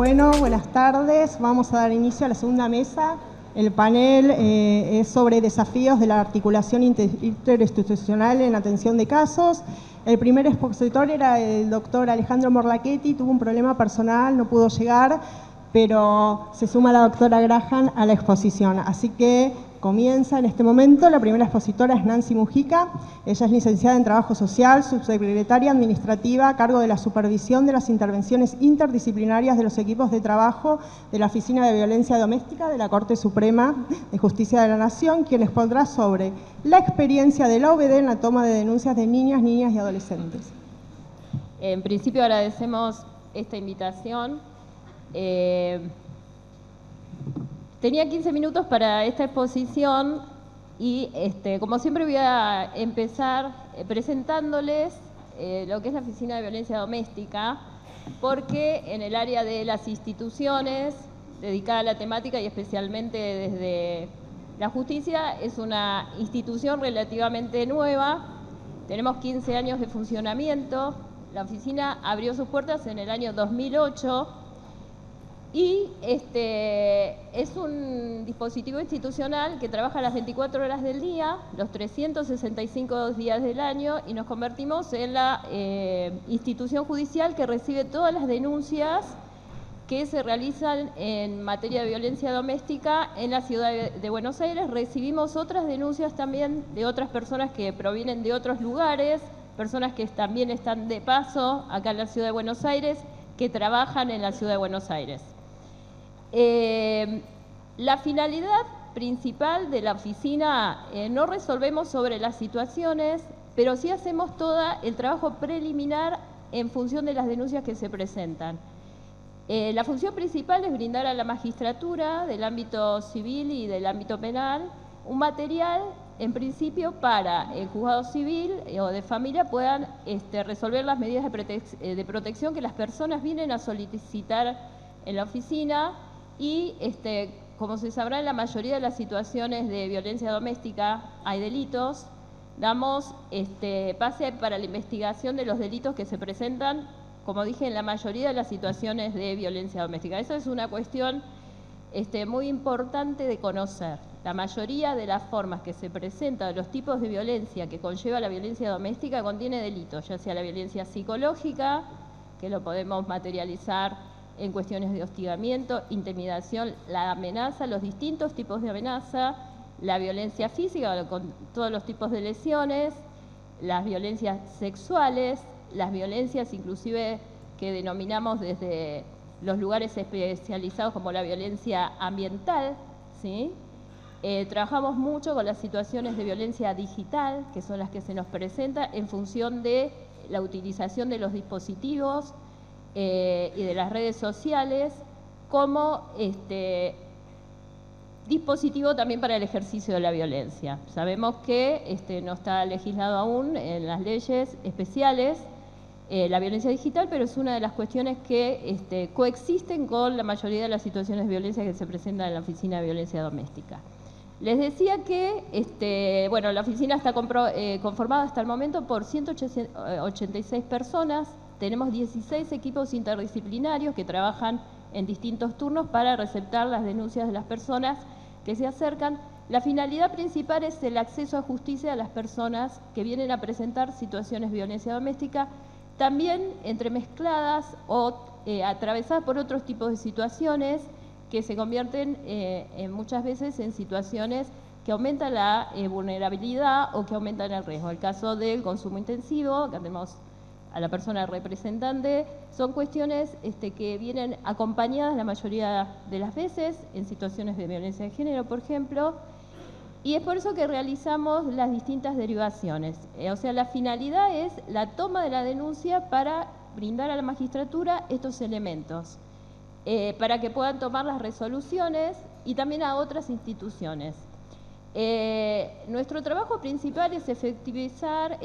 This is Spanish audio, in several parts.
Bueno, buenas tardes. Vamos a dar inicio a la segunda mesa. El panel es sobre desafíos de la articulación interinstitucional en atención de casos. El primer expositor era el doctor Alejandro Morlachetti, tuvo un problema personal, no pudo llegar, pero se suma la doctora Graham a la exposición. Así que comienza en este momento. La primera expositora es Nancy Mujica. Ella es licenciada en Trabajo Social, subsecretaria administrativa a cargo de la supervisión de las intervenciones interdisciplinarias de los equipos de trabajo de la Oficina de Violencia Doméstica de la Corte Suprema de Justicia de la Nación, quien expondrá sobre la experiencia de la OVD en la toma de denuncias de niñas y adolescentes. En principio agradecemos esta invitación. Tenía 15 minutos para esta exposición y como siempre voy a empezar presentándoles lo que es la Oficina de Violencia Doméstica, porque en el área de las instituciones dedicada a la temática y especialmente desde la justicia es una institución relativamente nueva. Tenemos 15 años de funcionamiento. La oficina abrió sus puertas en el año 2008. Y es un dispositivo institucional que trabaja las 24 horas del día, los 365 días del año, y nos convertimos en la institución judicial que recibe todas las denuncias que se realizan en materia de violencia doméstica en la ciudad de Buenos Aires. Recibimos otras denuncias también de otras personas que provienen de otros lugares, personas que también están de paso acá en la ciudad de Buenos Aires, que trabajan en la ciudad de Buenos Aires. La finalidad principal de la oficina, no resolvemos sobre las situaciones, pero sí hacemos todo el trabajo preliminar en función de las denuncias que se presentan. La función principal es brindar a la magistratura del ámbito civil y del ámbito penal un material, en principio, para el juzgado civil o de familia puedan resolver las medidas de protección que las personas vienen a solicitar en la oficina. Y como se sabrá, en la mayoría de las situaciones de violencia doméstica hay delitos. Damos pase para la investigación de los delitos que se presentan, como dije, en la mayoría de las situaciones de violencia doméstica. Eso es una cuestión muy importante de conocer. La mayoría de las formas que se presentan, de los tipos de violencia que conlleva la violencia doméstica, contiene delitos, ya sea la violencia psicológica, que lo podemos materializar en cuestiones de hostigamiento, intimidación, la amenaza, los distintos tipos de amenaza, la violencia física con todos los tipos de lesiones, las violencias sexuales, las violencias inclusive que denominamos desde los lugares especializados como la violencia ambiental, ¿sí? Trabajamos mucho con las situaciones de violencia digital, que son las que se nos presentan en función de la utilización de los dispositivos y de las redes sociales como dispositivo también para el ejercicio de la violencia. Sabemos que no está legislado aún en las leyes especiales la violencia digital, pero es una de las cuestiones que coexisten con la mayoría de las situaciones de violencia que se presentan en la Oficina de Violencia Doméstica. Les decía que bueno, la oficina está conformada hasta el momento por 186 personas. Tenemos 16 equipos interdisciplinarios que trabajan en distintos turnos para receptar las denuncias de las personas que se acercan. La finalidad principal es el acceso a justicia a las personas que vienen a presentar situaciones de violencia doméstica, también entremezcladas o atravesadas por otros tipos de situaciones que se convierten muchas veces en situaciones que aumentan la vulnerabilidad o que aumentan el riesgo. El caso del consumo intensivo, acá tenemos a la persona representante, son cuestiones que vienen acompañadas la mayoría de las veces en situaciones de violencia de género, por ejemplo, y es por eso que realizamos las distintas derivaciones. O sea, la finalidad es la toma de la denuncia para brindar a la magistratura estos elementos, para que puedan tomar las resoluciones y también a otras instituciones. Nuestro trabajo principal es efectivizar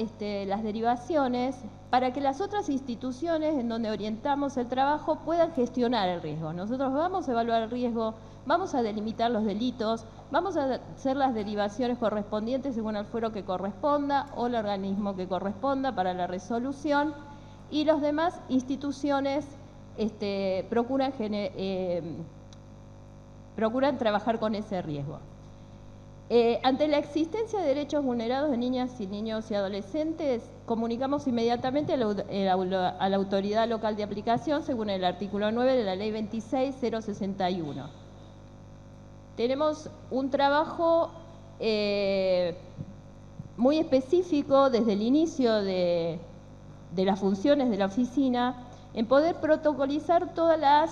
las derivaciones para que las otras instituciones en donde orientamos el trabajo puedan gestionar el riesgo. Nosotros vamos a evaluar el riesgo, vamos a delimitar los delitos, vamos a hacer las derivaciones correspondientes según el fuero que corresponda o el organismo que corresponda para la resolución, y las demás instituciones procuran trabajar con ese riesgo. Ante la existencia de derechos vulnerados de niñas y niños y adolescentes, comunicamos inmediatamente a la autoridad local de aplicación según el artículo 9 de la Ley 26.061. Tenemos un trabajo muy específico desde el inicio de las funciones de la oficina en poder protocolizar todas las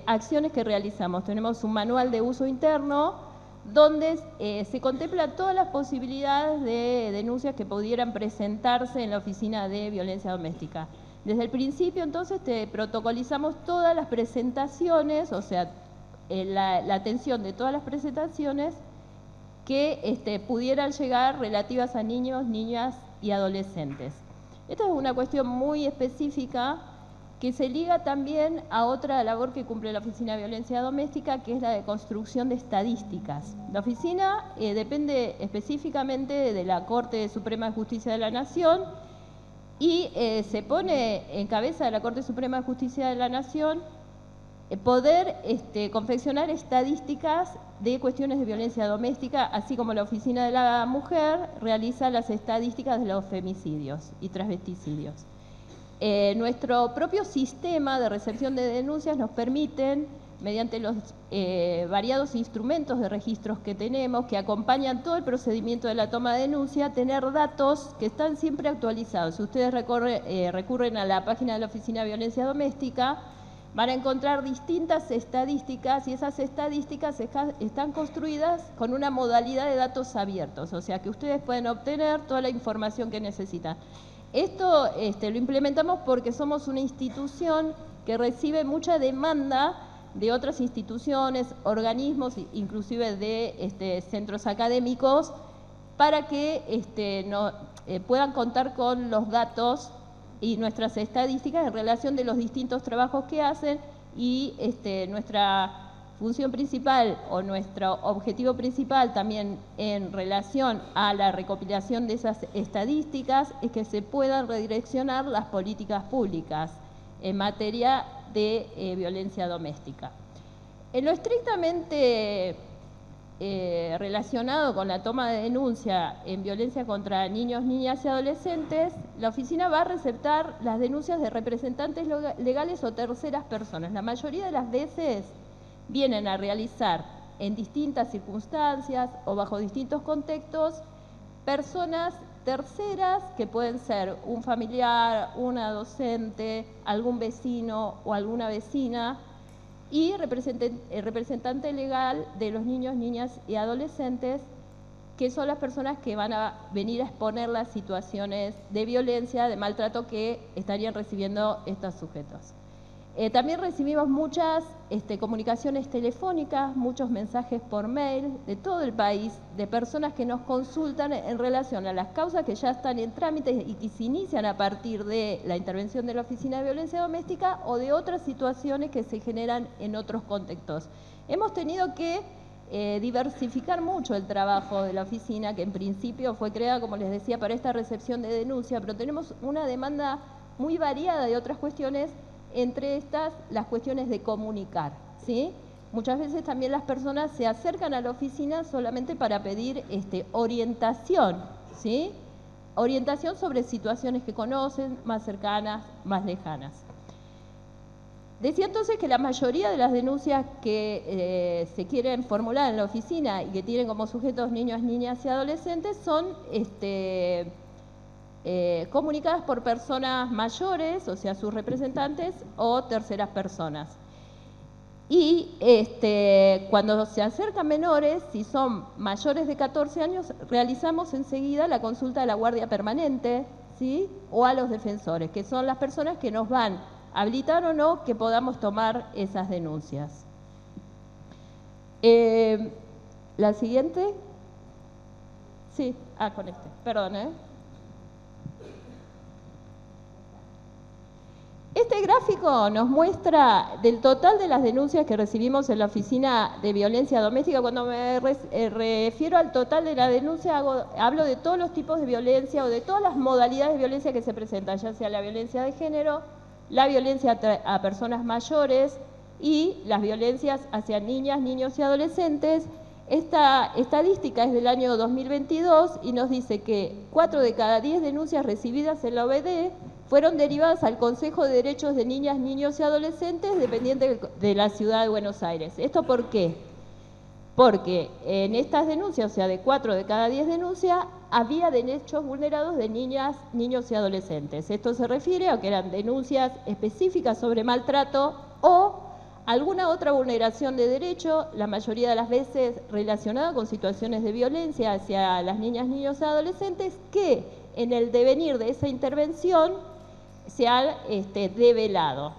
acciones que realizamos. Tenemos un manual de uso interno donde se contemplan todas las posibilidades de denuncias que pudieran presentarse en la Oficina de Violencia Doméstica. Desde el principio, entonces, protocolizamos todas las presentaciones, o sea, la atención de todas las presentaciones que pudieran llegar relativas a niños, niñas y adolescentes. Esta es una cuestión muy específica que se liga también a otra labor que cumple la Oficina de Violencia Doméstica, que es la de construcción de estadísticas. La oficina depende específicamente de la Corte Suprema de Justicia de la Nación y se pone en cabeza de la Corte Suprema de Justicia de la Nación poder confeccionar estadísticas de cuestiones de violencia doméstica, así como la Oficina de la Mujer realiza las estadísticas de los femicidios y transvesticidios. Nuestro propio sistema de recepción de denuncias nos permiten, mediante los variados instrumentos de registros que tenemos, que acompañan todo el procedimiento de la toma de denuncia, tener datos que están siempre actualizados. Si ustedes recurren a la página de la Oficina de Violencia Doméstica, van a encontrar distintas estadísticas y esas estadísticas están construidas con una modalidad de datos abiertos, o sea que ustedes pueden obtener toda la información que necesitan. Esto lo implementamos porque somos una institución que recibe mucha demanda de otras instituciones, organismos, inclusive de centros académicos, para que puedan contar con los datos y nuestras estadísticas en relación de los distintos trabajos que hacen y nuestra función principal o nuestro objetivo principal también en relación a la recopilación de esas estadísticas es que se puedan redireccionar las políticas públicas en materia de violencia doméstica. En lo estrictamente relacionado con la toma de denuncia en violencia contra niños, niñas y adolescentes, la oficina va a receptar las denuncias de representantes legales o terceras personas. La mayoría de las veces vienen a realizar en distintas circunstancias o bajo distintos contextos personas terceras que pueden ser un familiar, una docente, algún vecino o alguna vecina y el representante legal de los niños, niñas y adolescentes, que son las personas que van a venir a exponer las situaciones de violencia, de maltrato que estarían recibiendo estos sujetos. También recibimos muchas comunicaciones telefónicas, muchos mensajes por mail de todo el país, de personas que nos consultan en relación a las causas que ya están en trámite y que se inician a partir de la intervención de la Oficina de Violencia Doméstica o de otras situaciones que se generan en otros contextos. Hemos tenido que diversificar mucho el trabajo de la oficina, que en principio fue creada, como les decía, para esta recepción de denuncia, pero tenemos una demanda muy variada de otras cuestiones. Entre estas, las cuestiones de comunicar, ¿sí? Muchas veces también las personas se acercan a la oficina solamente para pedir orientación, ¿sí? Orientación sobre situaciones que conocen, más cercanas, más lejanas. Decía entonces que la mayoría de las denuncias que se quieren formular en la oficina y que tienen como sujetos niños, niñas y adolescentes son comunicadas por personas mayores, o sea, sus representantes o terceras personas. Y cuando se acercan menores, si son mayores de 14 años, realizamos enseguida la consulta de la guardia permanente, ¿sí? O a los defensores, que son las personas que nos van a habilitar o no que podamos tomar esas denuncias. La siguiente. Sí, con perdón, Este gráfico nos muestra del total de las denuncias que recibimos en la Oficina de Violencia Doméstica. Cuando me refiero al total de la denuncia, hablo de todos los tipos de violencia o de todas las modalidades de violencia que se presentan, ya sea la violencia de género, la violencia a personas mayores y las violencias hacia niñas, niños y adolescentes. Esta estadística es del año 2022 y nos dice que 4 de cada 10 denuncias recibidas en la OBD fueron derivadas al Consejo de Derechos de Niñas, Niños y Adolescentes dependiente de la Ciudad de Buenos Aires. ¿Esto por qué? Porque en estas denuncias, o sea, de 4 de cada 10 denuncias, había derechos vulnerados de niñas, niños y adolescentes. Esto se refiere a que eran denuncias específicas sobre maltrato o alguna otra vulneración de derecho, la mayoría de las veces relacionada con situaciones de violencia hacia las niñas, niños y adolescentes, que en el devenir de esa intervención se han develado.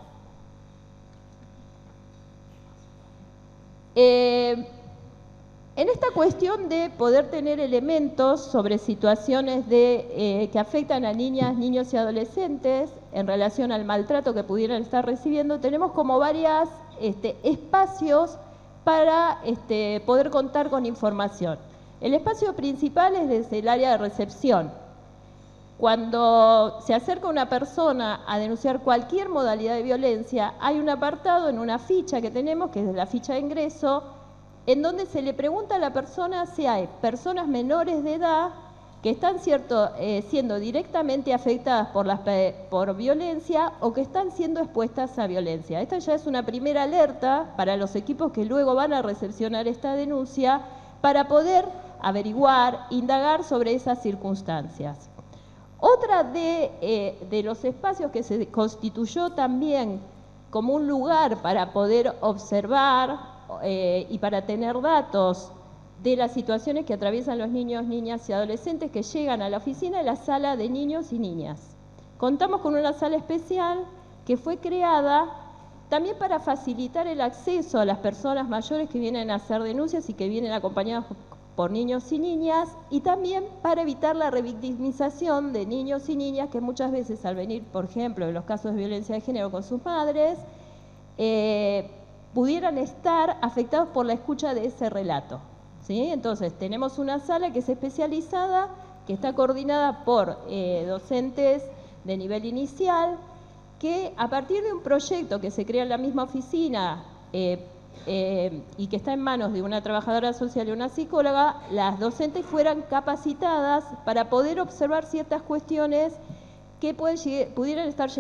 En esta cuestión de poder tener elementos sobre situaciones que afectan a niñas, niños y adolescentes en relación al maltrato que pudieran estar recibiendo, tenemos como varios espacios para poder contar con información. El espacio principal es desde el área de recepción. Cuando se acerca una persona a denunciar cualquier modalidad de violencia, hay un apartado en una ficha que tenemos, que es la ficha de ingreso, en donde se le pregunta a la persona si hay personas menores de edad que están siendo directamente afectadas por violencia o que están siendo expuestas a violencia. Esta ya es una primera alerta para los equipos que luego van a recepcionar esta denuncia para poder averiguar, indagar sobre esas circunstancias. Otra de los espacios que se constituyó también como un lugar para poder observar y para tener datos de las situaciones que atraviesan los niños, niñas y adolescentes que llegan a la oficina, es la sala de niños y niñas. Contamos con una sala especial que fue creada también para facilitar el acceso a las personas mayores que vienen a hacer denuncias y que vienen acompañadas por niños y niñas, y también para evitar la revictimización de niños y niñas que muchas veces al venir, por ejemplo, en los casos de violencia de género con sus madres, pudieran estar afectados por la escucha de ese relato, ¿sí? Entonces, tenemos una sala que es especializada, que está coordinada por docentes de nivel inicial, que a partir de un proyecto que se crea en la misma oficina y que está en manos de una trabajadora social y una psicóloga, las docentes fueran capacitadas para poder observar ciertas cuestiones que pudieran estar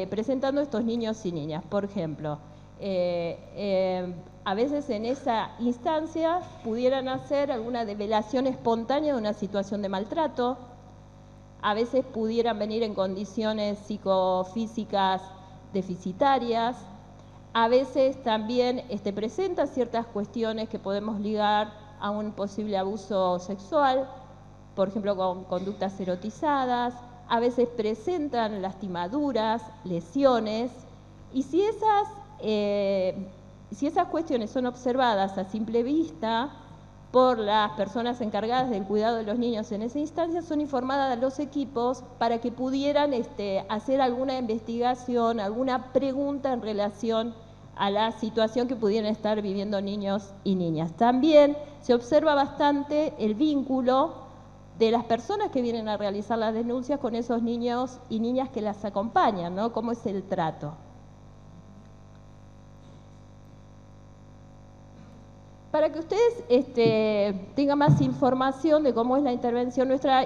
presentando estos niños y niñas. Por ejemplo, a veces en esa instancia pudieran hacer alguna develación espontánea de una situación de maltrato, a veces pudieran venir en condiciones psicofísicas deficitarias, a veces también presenta ciertas cuestiones que podemos ligar a un posible abuso sexual, por ejemplo con conductas erotizadas, a veces presentan lastimaduras, lesiones, y si esas cuestiones son observadas a simple vista por las personas encargadas del cuidado de los niños en esa instancia, son informadas a los equipos para que pudieran hacer alguna investigación, alguna pregunta en relación a la situación que pudieran estar viviendo niños y niñas. También se observa bastante el vínculo de las personas que vienen a realizar las denuncias con esos niños y niñas que las acompañan, ¿no? Cómo es el trato. Para que ustedes tengan más información de cómo es la intervención, nuestra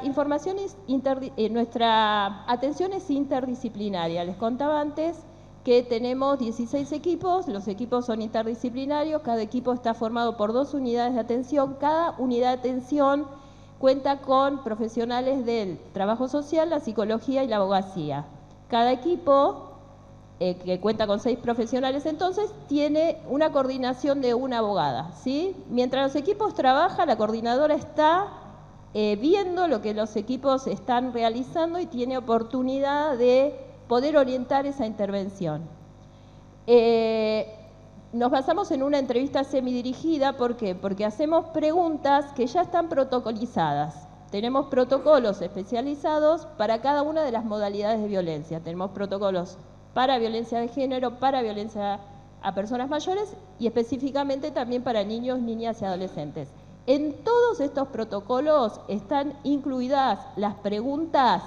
atención es interdisciplinaria. Les contaba antes que tenemos 16 equipos, los equipos son interdisciplinarios, cada equipo está formado por 2 unidades de atención, cada unidad de atención cuenta con profesionales del trabajo social, la psicología y la abogacía. Cada equipo, que cuenta con 6 profesionales entonces, tiene una coordinación de una abogada, ¿sí? Mientras los equipos trabajan, la coordinadora está viendo lo que los equipos están realizando y tiene oportunidad de poder orientar esa intervención. Nos basamos en una entrevista semidirigida, ¿por qué? Porque hacemos preguntas que ya están protocolizadas. Tenemos protocolos especializados para cada una de las modalidades de violencia. Tenemos protocolos para violencia de género, para violencia a personas mayores y específicamente también para niños, niñas y adolescentes. En todos estos protocolos están incluidas las preguntas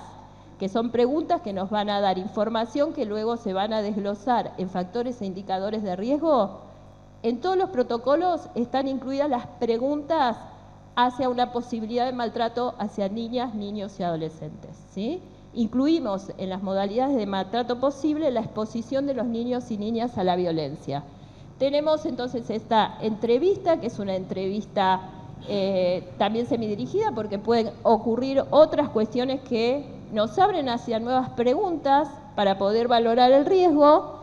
que son preguntas que nos van a dar información que luego se van a desglosar en factores e indicadores de riesgo. En todos los protocolos están incluidas las preguntas hacia una posibilidad de maltrato hacia niñas, niños y adolescentes, ¿sí? Incluimos en las modalidades de maltrato posible la exposición de los niños y niñas a la violencia. Tenemos entonces esta entrevista, que es una entrevista también semidirigida, porque pueden ocurrir otras cuestiones que nos abren hacia nuevas preguntas para poder valorar el riesgo.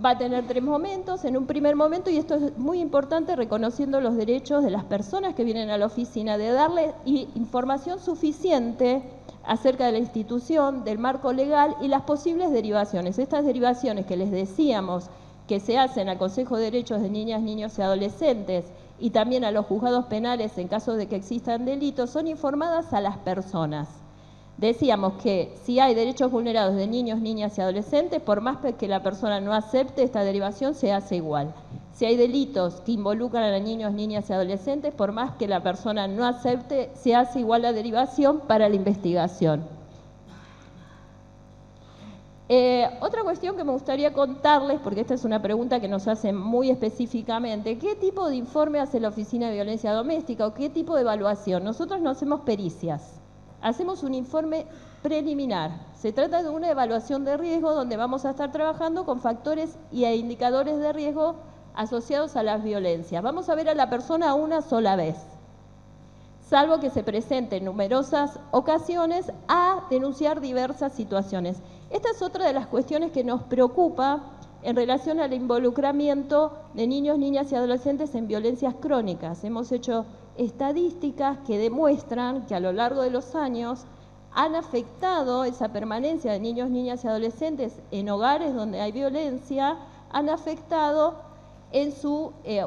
Va a tener 3 momentos. En un primer momento, y esto es muy importante, reconociendo los derechos de las personas que vienen a la oficina, de darle información suficiente acerca de la institución, del marco legal y las posibles derivaciones. Estas derivaciones que les decíamos que se hacen al Consejo de Derechos de Niñas, Niños y Adolescentes y también a los juzgados penales en caso de que existan delitos, son informadas a las personas. Decíamos que si hay derechos vulnerados de niños, niñas y adolescentes, por más que la persona no acepte esta derivación, se hace igual. Si hay delitos que involucran a niños, niñas y adolescentes, por más que la persona no acepte, se hace igual la derivación para la investigación. Otra cuestión que me gustaría contarles, porque esta es una pregunta que nos hacen muy específicamente, ¿qué tipo de informe hace la Oficina de Violencia Doméstica o qué tipo de evaluación? Nosotros no hacemos pericias, hacemos un informe preliminar. Se trata de una evaluación de riesgo donde vamos a estar trabajando con factores y indicadores de riesgo asociados a las violencias. Vamos a ver a la persona una sola vez, salvo que se presente en numerosas ocasiones a denunciar diversas situaciones. Esta es otra de las cuestiones que nos preocupa en relación al involucramiento de niños, niñas y adolescentes en violencias crónicas. Hemos hecho estadísticas que demuestran que a lo largo de los años han afectado esa permanencia de niños, niñas y adolescentes en hogares donde hay violencia, han afectado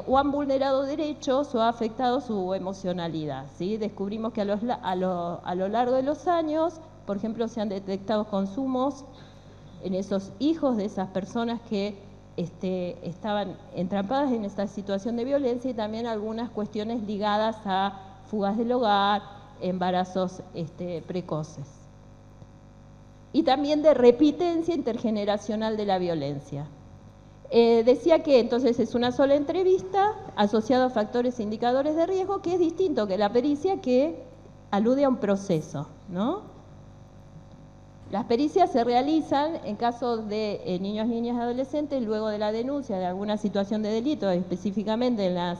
o han vulnerado derechos o ha afectado su emocionalidad, ¿sí? Descubrimos que a lo largo de los años, por ejemplo, se han detectado consumos en esos hijos de esas personas que estaban entrampadas en esta situación de violencia y también algunas cuestiones ligadas a fugas del hogar, embarazos precoces. Y también de repitencia intergeneracional de la violencia. Decía que entonces es una sola entrevista asociada a factores e indicadores de riesgo, que es distinto que la pericia, que alude a un proceso, ¿no? Las pericias se realizan en casos de niños, niñas y adolescentes luego de la denuncia de alguna situación de delito, específicamente en las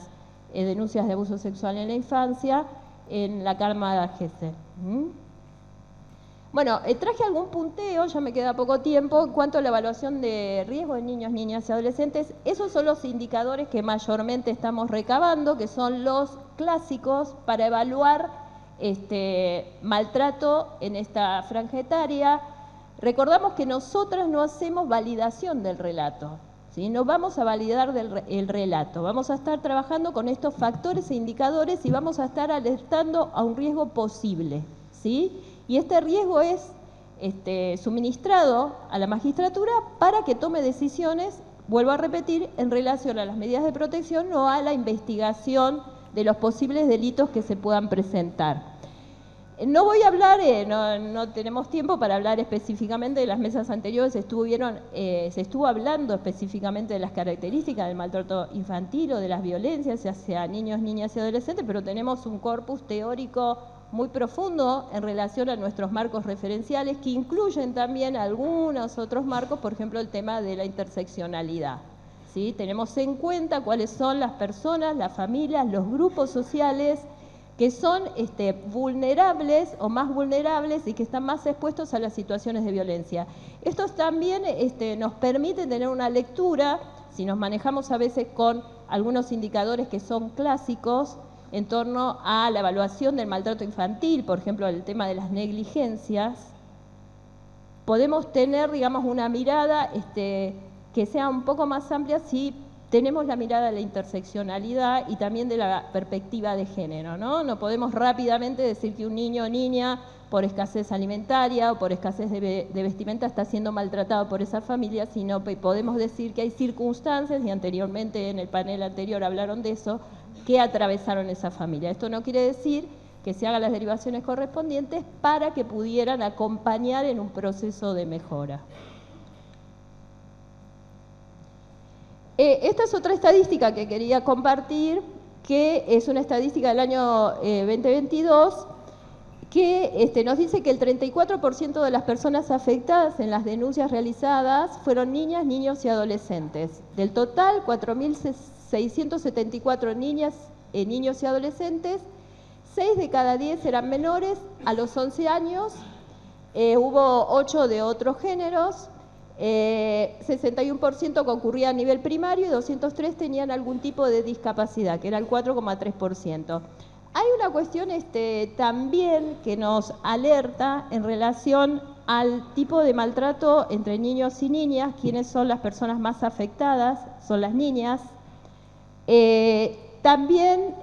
denuncias de abuso sexual en la infancia, en la Cámara GESE. Bueno, traje algún punteo, ya me queda poco tiempo, en cuanto a la evaluación de riesgo en niños, niñas y adolescentes. Esos son los indicadores que mayormente estamos recabando, que son los clásicos para evaluar maltrato en esta franja etaria. Recordamos que nosotras no hacemos validación del relato, ¿sí? No vamos a validar el relato, vamos a estar trabajando con estos factores e indicadores y vamos a estar alertando a un riesgo posible, ¿sí? Y este riesgo es suministrado a la magistratura para que tome decisiones, vuelvo a repetir, en relación a las medidas de protección o a la investigación de los posibles delitos que se puedan presentar. No voy a hablar, no tenemos tiempo para hablar específicamente de las mesas anteriores, se estuvo hablando específicamente de las características del maltrato infantil o de las violencias hacia niños, niñas y adolescentes, pero tenemos un corpus teórico muy profundo en relación a nuestros marcos referenciales que incluyen también algunos otros marcos, por ejemplo el tema de la interseccionalidad, ¿sí? Tenemos en cuenta cuáles son las personas, las familias, los grupos sociales que son vulnerables o más vulnerables y que están más expuestos a las situaciones de violencia. Estos también nos permiten tener una lectura, si nos manejamos a veces con algunos indicadores que son clásicos, en torno a la evaluación del maltrato infantil, por ejemplo, el tema de las negligencias, podemos tener, digamos, una mirada que sea un poco más amplia si tenemos la mirada de la interseccionalidad y también de la perspectiva de género, ¿no? No podemos rápidamente decir que un niño o niña, por escasez alimentaria o por escasez de vestimenta, está siendo maltratado por esa familia, sino que podemos decir que hay circunstancias, y anteriormente en el panel anterior hablaron de eso, que atravesaron esa familia. Esto no quiere decir que se hagan las derivaciones correspondientes para que pudieran acompañar en un proceso de mejora. Esta es otra estadística que quería compartir, que es una estadística del año 2022, que nos dice que el 34% de las personas afectadas en las denuncias realizadas fueron niñas, niños y adolescentes. Del total, 4.674 niñas, niños y adolescentes, 6 de cada 10 eran menores a los 11 años, hubo 8 de otros géneros, 61% concurría a nivel primario y 203 tenían algún tipo de discapacidad, que era el 4,3%. Hay una cuestión también que nos alerta en relación al tipo de maltrato entre niños y niñas. ¿Quiénes son las personas más afectadas? Son las niñas. También,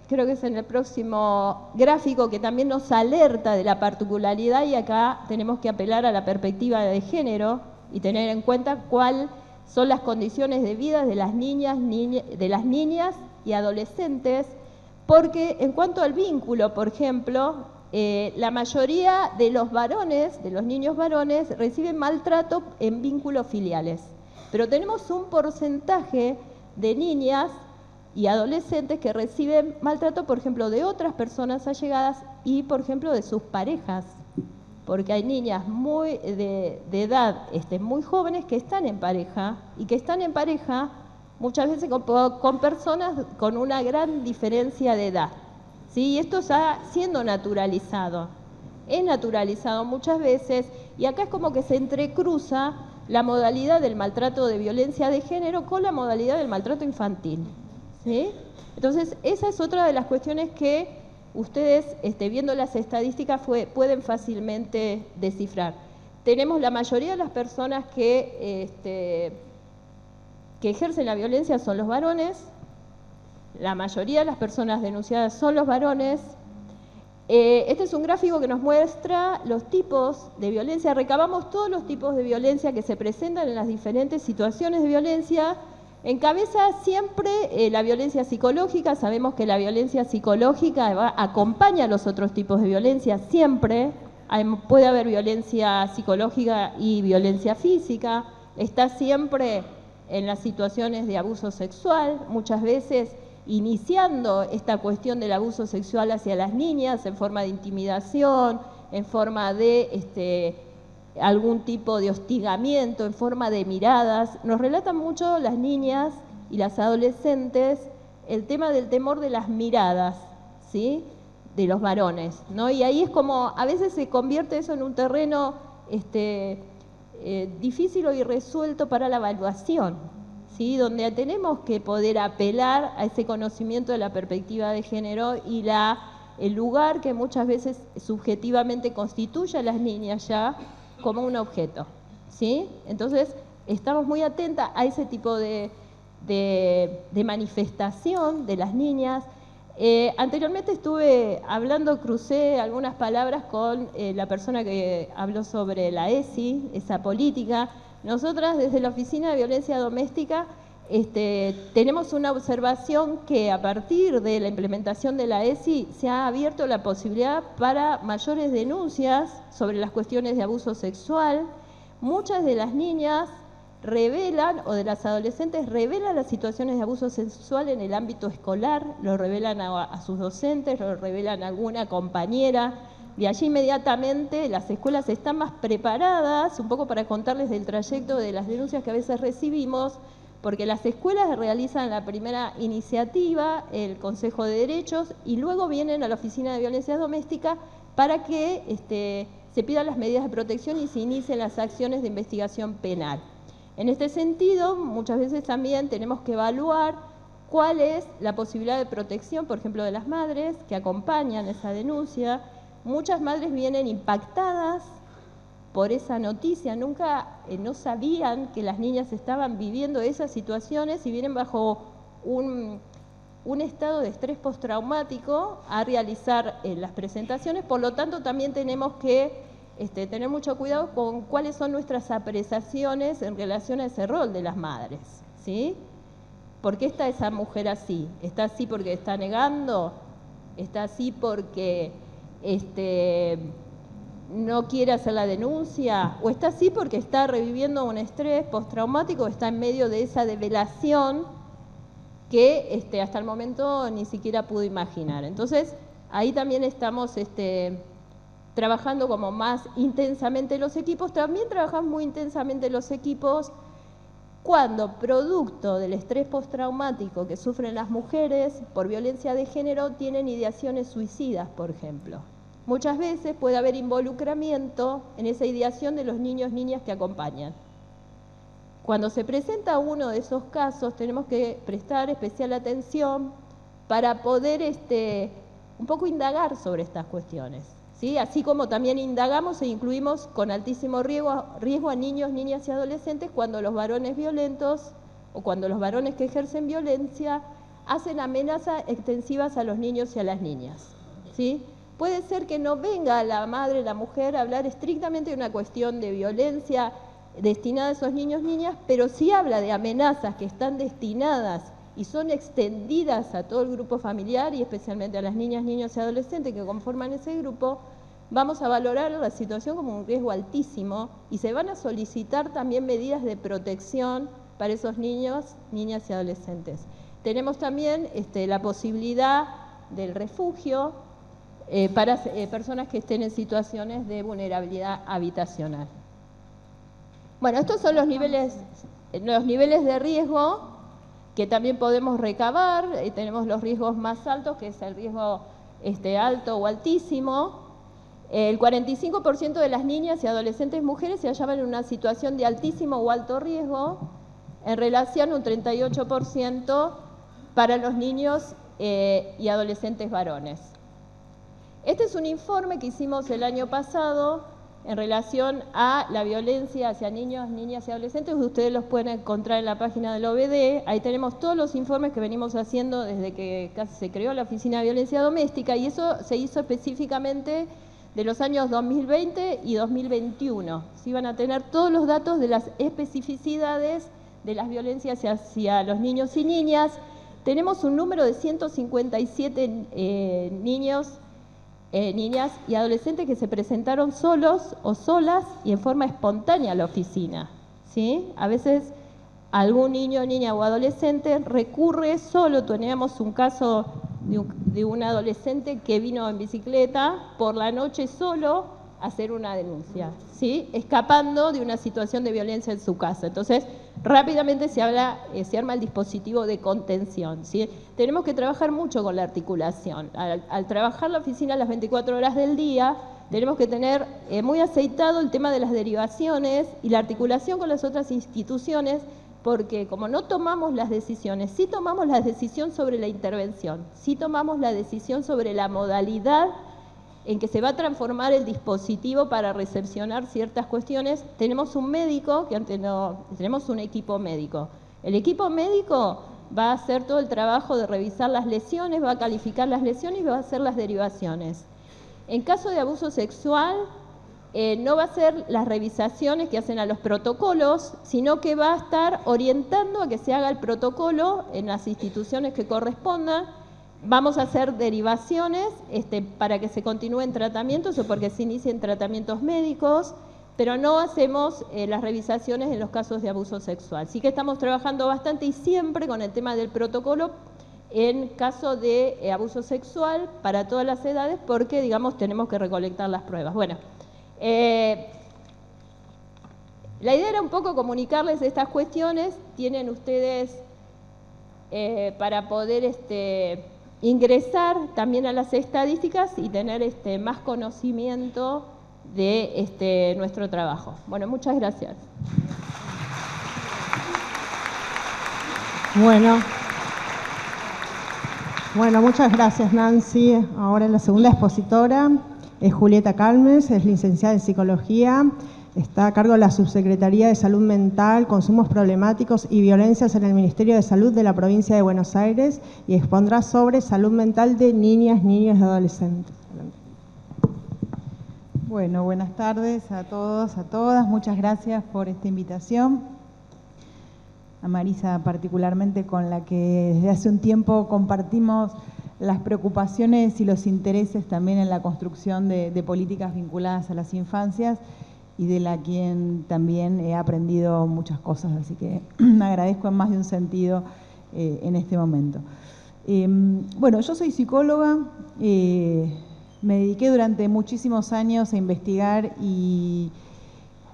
creo que es en el próximo gráfico, que también nos alerta de la particularidad, y acá tenemos que apelar a la perspectiva de género y tener en cuenta cuáles son las condiciones de vida de las niñas y adolescentes, porque en cuanto al vínculo, por ejemplo, la mayoría de los varones, de los niños varones, reciben maltrato en vínculos filiales, pero tenemos un porcentaje de niñas y adolescentes que reciben maltrato, por ejemplo, de otras personas allegadas y, por ejemplo, de sus parejas, porque hay niñas de edad muy jóvenes que están en pareja y que están en pareja muchas veces con personas con una gran diferencia de edad, ¿sí? Y esto está siendo naturalizado, es naturalizado muchas veces, y acá es como que se entrecruza la modalidad del maltrato de violencia de género con la modalidad del maltrato infantil, ¿sí? Entonces, esa es otra de las cuestiones que ustedes, viendo las estadísticas, pueden fácilmente descifrar. Tenemos la mayoría de las personas que ejercen la violencia son los varones, la mayoría de las personas denunciadas son los varones. Este es un gráfico que nos muestra los tipos de violencia. Recabamos todos los tipos de violencia que se presentan en las diferentes situaciones de violencia. Encabeza siempre la violencia psicológica. Sabemos que la violencia psicológica acompaña a los otros tipos de violencia siempre. Puede haber violencia psicológica y violencia física. Está siempre en las situaciones de abuso sexual, muchas veces iniciando esta cuestión del abuso sexual hacia las niñas en forma de intimidación, en forma de algún tipo de hostigamiento, en forma de miradas. Nos relatan mucho las niñas y las adolescentes el tema del temor de las miradas, ¿sí?, de los varones, ¿no? Y ahí es como, a veces se convierte eso en un terreno difícil o irresuelto para la evaluación, ¿sí?, donde tenemos que poder apelar a ese conocimiento de la perspectiva de género y el lugar que muchas veces subjetivamente constituye a las niñas ya como un objeto, ¿sí? Entonces, estamos muy atentas a ese tipo de manifestación de las niñas. Anteriormente crucé algunas palabras con la persona que habló sobre la ESI, esa política. Nosotras desde la Oficina de Violencia Doméstica tenemos una observación que a partir de la implementación de la ESI se ha abierto la posibilidad para mayores denuncias sobre las cuestiones de abuso sexual. Muchas de las niñas revelan, o de las adolescentes, revelan las situaciones de abuso sexual en el ámbito escolar, lo revelan a sus docentes, lo revelan a alguna compañera. De allí inmediatamente las escuelas están más preparadas, un poco para contarles del trayecto de las denuncias que a veces recibimos, porque las escuelas realizan la primera iniciativa, el Consejo de Derechos, y luego vienen a la Oficina de Violencia Doméstica para que se pidan las medidas de protección y se inicien las acciones de investigación penal. En este sentido, muchas veces también tenemos que evaluar cuál es la posibilidad de protección, por ejemplo, de las madres que acompañan esa denuncia. Muchas madres vienen impactadas por esa noticia, no sabían que las niñas estaban viviendo esas situaciones y vienen bajo un estado de estrés postraumático a realizar las presentaciones. Por lo tanto, también tenemos que tener mucho cuidado con cuáles son nuestras apreciaciones en relación a ese rol de las madres, ¿sí? ¿Por qué está esa mujer así? ¿Está así porque está negando? está así porque no quiere hacer la denuncia, o está así porque está reviviendo un estrés postraumático, está en medio de esa develación que hasta el momento ni siquiera pudo imaginar. Entonces, ahí también estamos trabajando como más intensamente los equipos. También trabajamos muy intensamente los equipos cuando, producto del estrés postraumático que sufren las mujeres por violencia de género, tienen ideaciones suicidas, por ejemplo. Muchas veces puede haber involucramiento en esa ideación de los niños, niñas que acompañan. Cuando se presenta uno de esos casos, tenemos que prestar especial atención para poder un poco indagar sobre estas cuestiones, ¿sí? Así como también indagamos e incluimos con altísimo riesgo a niños, niñas y adolescentes cuando los varones violentos o cuando los varones que ejercen violencia hacen amenazas extensivas a los niños y a las niñas, ¿sí? Puede ser que no venga la madre, la mujer, a hablar estrictamente de una cuestión de violencia destinada a esos niños, niñas, pero sí habla de amenazas que están destinadas y son extendidas a todo el grupo familiar y especialmente a las niñas, niños y adolescentes que conforman ese grupo. Vamos a valorar la situación como un riesgo altísimo y se van a solicitar también medidas de protección para esos niños, niñas y adolescentes. Tenemos también la posibilidad del refugio para personas que estén en situaciones de vulnerabilidad habitacional. Bueno, estos son los niveles de riesgo que también podemos recabar. Tenemos los riesgos más altos, que es el riesgo alto o altísimo. El 45% de las niñas y adolescentes mujeres se hallaban en una situación de altísimo o alto riesgo, en relación a un 38% para los niños y adolescentes varones. Este es un informe que hicimos el año pasado en relación a la violencia hacia niños, niñas y adolescentes. Ustedes los pueden encontrar en la página del OBD. Ahí tenemos todos los informes que venimos haciendo desde que casi se creó la Oficina de Violencia Doméstica, y eso se hizo específicamente de los años 2020 y 2021. Sí, van a tener todos los datos de las especificidades de las violencias hacia los niños y niñas. Tenemos un número de 157 niños, niñas y adolescentes que se presentaron solos o solas y en forma espontánea a la oficina, ¿sí? A veces algún niño, niña o adolescente recurre solo. Teníamos un caso de un adolescente que vino en bicicleta por la noche solo a hacer una denuncia, ¿sí? Escapando de una situación de violencia en su casa. Entonces, rápidamente se arma el dispositivo de contención, ¿sí? Tenemos que trabajar mucho con la articulación. Al trabajar la oficina las 24 horas del día, tenemos que tener muy aceitado el tema de las derivaciones y la articulación con las otras instituciones, porque como no tomamos las decisiones, sí tomamos la decisión sobre la intervención, sí tomamos la decisión sobre la modalidad en que se va a transformar el dispositivo para recepcionar ciertas cuestiones. Tenemos un médico, tenemos un equipo médico. El equipo médico va a hacer todo el trabajo de revisar las lesiones, va a calificar las lesiones y va a hacer las derivaciones. En caso de abuso sexual, no va a hacer las revisaciones que hacen a los protocolos, sino que va a estar orientando a que se haga el protocolo en las instituciones que correspondan. Vamos a hacer derivaciones para que se continúen tratamientos o porque se inicien tratamientos médicos, pero no hacemos las revisaciones en los casos de abuso sexual. Sí que estamos trabajando bastante y siempre con el tema del protocolo en caso de abuso sexual para todas las edades, porque, digamos, tenemos que recolectar las pruebas. Bueno, la idea era un poco comunicarles estas cuestiones. Tienen ustedes para poder ingresar también a las estadísticas y tener más conocimiento de nuestro trabajo. Bueno, muchas gracias. Bueno, muchas gracias, Nancy. Ahora la segunda expositora es Julieta Calmes, es licenciada en Psicología, está a cargo de la Subsecretaría de Salud Mental, Consumos Problemáticos y Violencias en el Ministerio de Salud de la Provincia de Buenos Aires y expondrá sobre salud mental de niñas, niños y adolescentes. Bueno, buenas tardes a todos, a todas. Muchas gracias por esta invitación. A Marisa particularmente, con la que desde hace un tiempo compartimos las preocupaciones y los intereses también en la construcción de políticas vinculadas a las infancias, y de la quien también he aprendido muchas cosas, así que agradezco en más de un sentido en este momento. Bueno, yo soy psicóloga, me dediqué durante muchísimos años a investigar y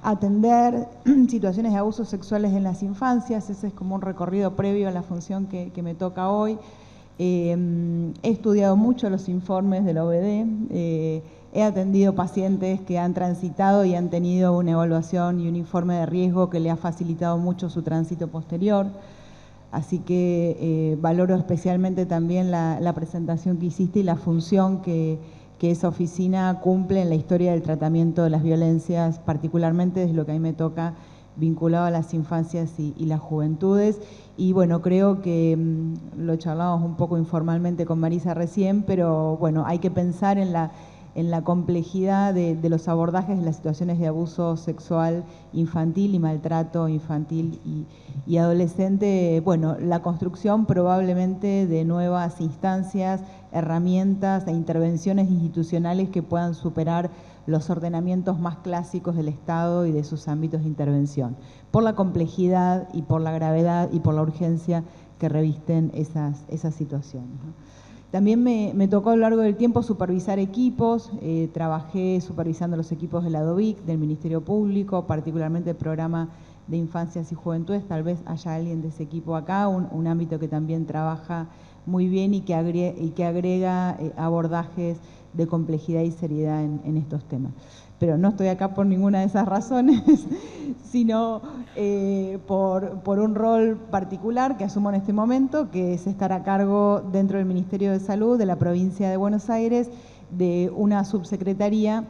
atender situaciones de abusos sexuales en las infancias. Ese es como un recorrido previo a la función que me toca hoy. He estudiado mucho los informes de la OBD, he atendido pacientes que han transitado y han tenido una evaluación y un informe de riesgo que le ha facilitado mucho su tránsito posterior. Así que valoro especialmente también la presentación que hiciste y la función que esa oficina cumple en la historia del tratamiento de las violencias, particularmente desde lo que a mí me toca vinculado a las infancias y las juventudes. Y bueno, creo que lo charlamos un poco informalmente con Marisa recién, pero bueno, hay que pensar en la complejidad de los abordajes de las situaciones de abuso sexual infantil y maltrato infantil y adolescente. Bueno, la construcción probablemente de nuevas instancias, herramientas e intervenciones institucionales que puedan superar los ordenamientos más clásicos del Estado y de sus ámbitos de intervención, por la complejidad y por la gravedad y por la urgencia que revisten esas situaciones, ¿no? También me tocó a lo largo del tiempo supervisar equipos, trabajé supervisando los equipos de la DOVIC, del Ministerio Público, particularmente el programa de infancias y juventudes. Tal vez haya alguien de ese equipo acá, un ámbito que también trabaja muy bien y que agrega abordajes de complejidad y seriedad en estos temas. Pero no estoy acá por ninguna de esas razones, sino por un rol particular que asumo en este momento, que es estar a cargo dentro del Ministerio de Salud de la provincia de Buenos Aires de una subsecretaría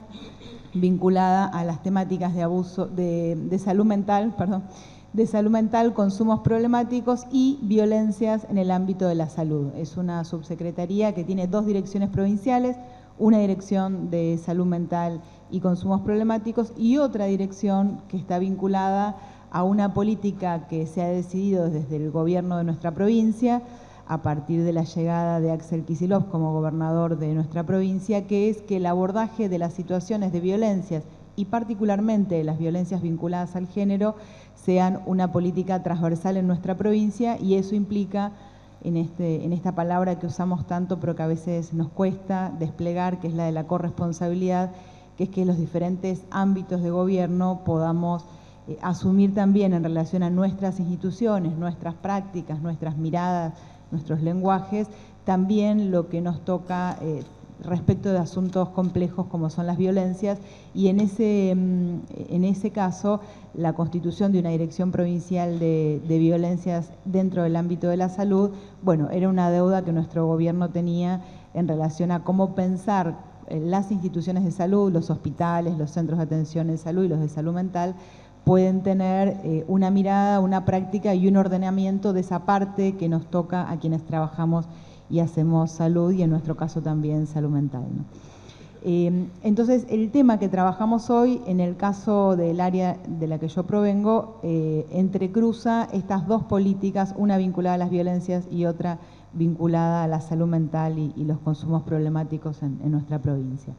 vinculada a las temáticas de abuso, de salud mental, consumos problemáticos y violencias en el ámbito de la salud. Es una subsecretaría que tiene 2 direcciones provinciales, una dirección de salud mental y consumos problemáticos y otra dirección que está vinculada a una política que se ha decidido desde el gobierno de nuestra provincia a partir de la llegada de Axel Kicillof como gobernador de nuestra provincia, que es que el abordaje de las situaciones de violencias y particularmente de las violencias vinculadas al género sean una política transversal en nuestra provincia, y eso implica en esta palabra que usamos tanto pero que a veces nos cuesta desplegar, que es la de la corresponsabilidad, que es que los diferentes ámbitos de gobierno podamos asumir también en relación a nuestras instituciones, nuestras prácticas, nuestras miradas, nuestros lenguajes, también lo que nos toca respecto de asuntos complejos como son las violencias, y en ese caso la constitución de una dirección provincial de violencias dentro del ámbito de la salud, bueno, era una deuda que nuestro gobierno tenía en relación a cómo pensar las instituciones de salud, los hospitales, los centros de atención en salud y los de salud mental pueden tener una mirada, una práctica y un ordenamiento de esa parte que nos toca a quienes trabajamos y hacemos salud, y en nuestro caso también salud mental, ¿no? Entonces, el tema que trabajamos hoy, en el caso del área de la que yo provengo, entrecruza estas 2 políticas, una vinculada a las violencias y otra vinculada a la salud mental y los consumos problemáticos en nuestra provincia.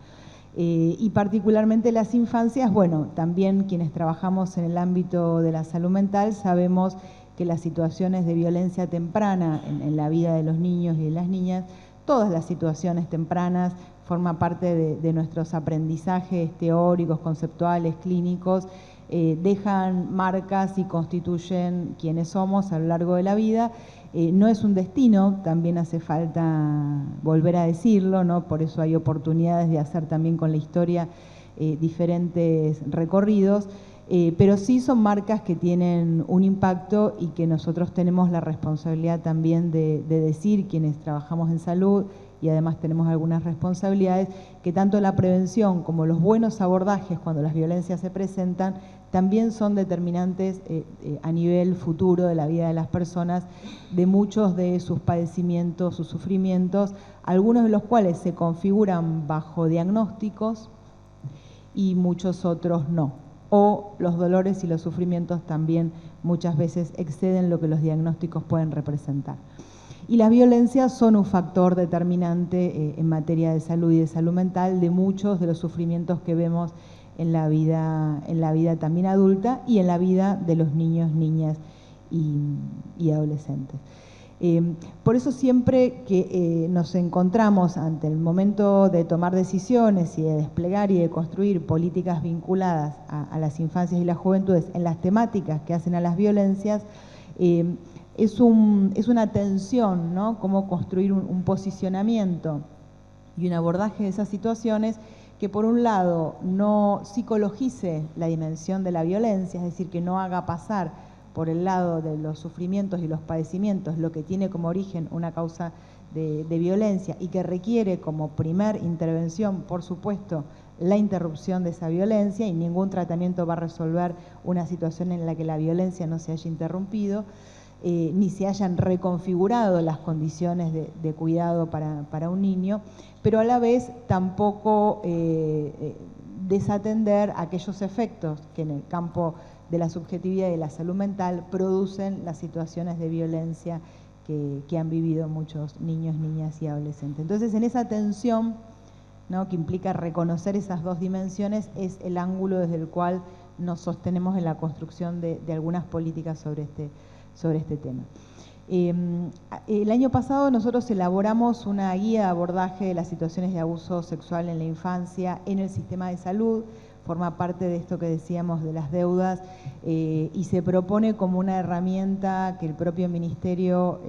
Y particularmente las infancias, bueno, también quienes trabajamos en el ámbito de la salud mental sabemos que las situaciones de violencia temprana en la vida de los niños y de las niñas, todas las situaciones tempranas forman parte de nuestros aprendizajes teóricos, conceptuales, clínicos, dejan marcas y constituyen quienes somos a lo largo de la vida. No es un destino, también hace falta volver a decirlo, ¿no? Por eso hay oportunidades de hacer también con la historia diferentes recorridos, pero sí son marcas que tienen un impacto y que nosotros tenemos la responsabilidad también de decir, quienes trabajamos en salud, y además tenemos algunas responsabilidades, que tanto la prevención como los buenos abordajes cuando las violencias se presentan también son determinantes a nivel futuro de la vida de las personas, de muchos de sus padecimientos, sus sufrimientos, algunos de los cuales se configuran bajo diagnósticos y muchos otros no. O los dolores y los sufrimientos también muchas veces exceden lo que los diagnósticos pueden representar. Y las violencias son un factor determinante en materia de salud y de salud mental de muchos de los sufrimientos que vemos en la vida también adulta y en la vida de los niños, niñas y adolescentes. Por eso siempre que nos encontramos ante el momento de tomar decisiones y de desplegar y de construir políticas vinculadas a las infancias y las juventudes en las temáticas que hacen a las violencias, es una tensión, ¿no? Cómo construir un posicionamiento y un abordaje de esas situaciones que por un lado no psicologice la dimensión de la violencia, es decir, que no haga pasar por el lado de los sufrimientos y los padecimientos lo que tiene como origen una causa de violencia y que requiere como primer intervención, por supuesto, la interrupción de esa violencia, y ningún tratamiento va a resolver una situación en la que la violencia no se haya interrumpido, ni se hayan reconfigurado las condiciones de cuidado para un niño, pero a la vez tampoco desatender aquellos efectos que en el campo de la subjetividad y de la salud mental producen las situaciones de violencia que han vivido muchos niños, niñas y adolescentes. Entonces, en esa tensión, ¿no?, que implica reconocer esas dos dimensiones, es el ángulo desde el cual nos sostenemos en la construcción de algunas políticas sobre este tema. El año pasado nosotros elaboramos una guía de abordaje de las situaciones de abuso sexual en la infancia en el sistema de salud. Forma parte de esto que decíamos de las deudas, y se propone como una herramienta que el propio Ministerio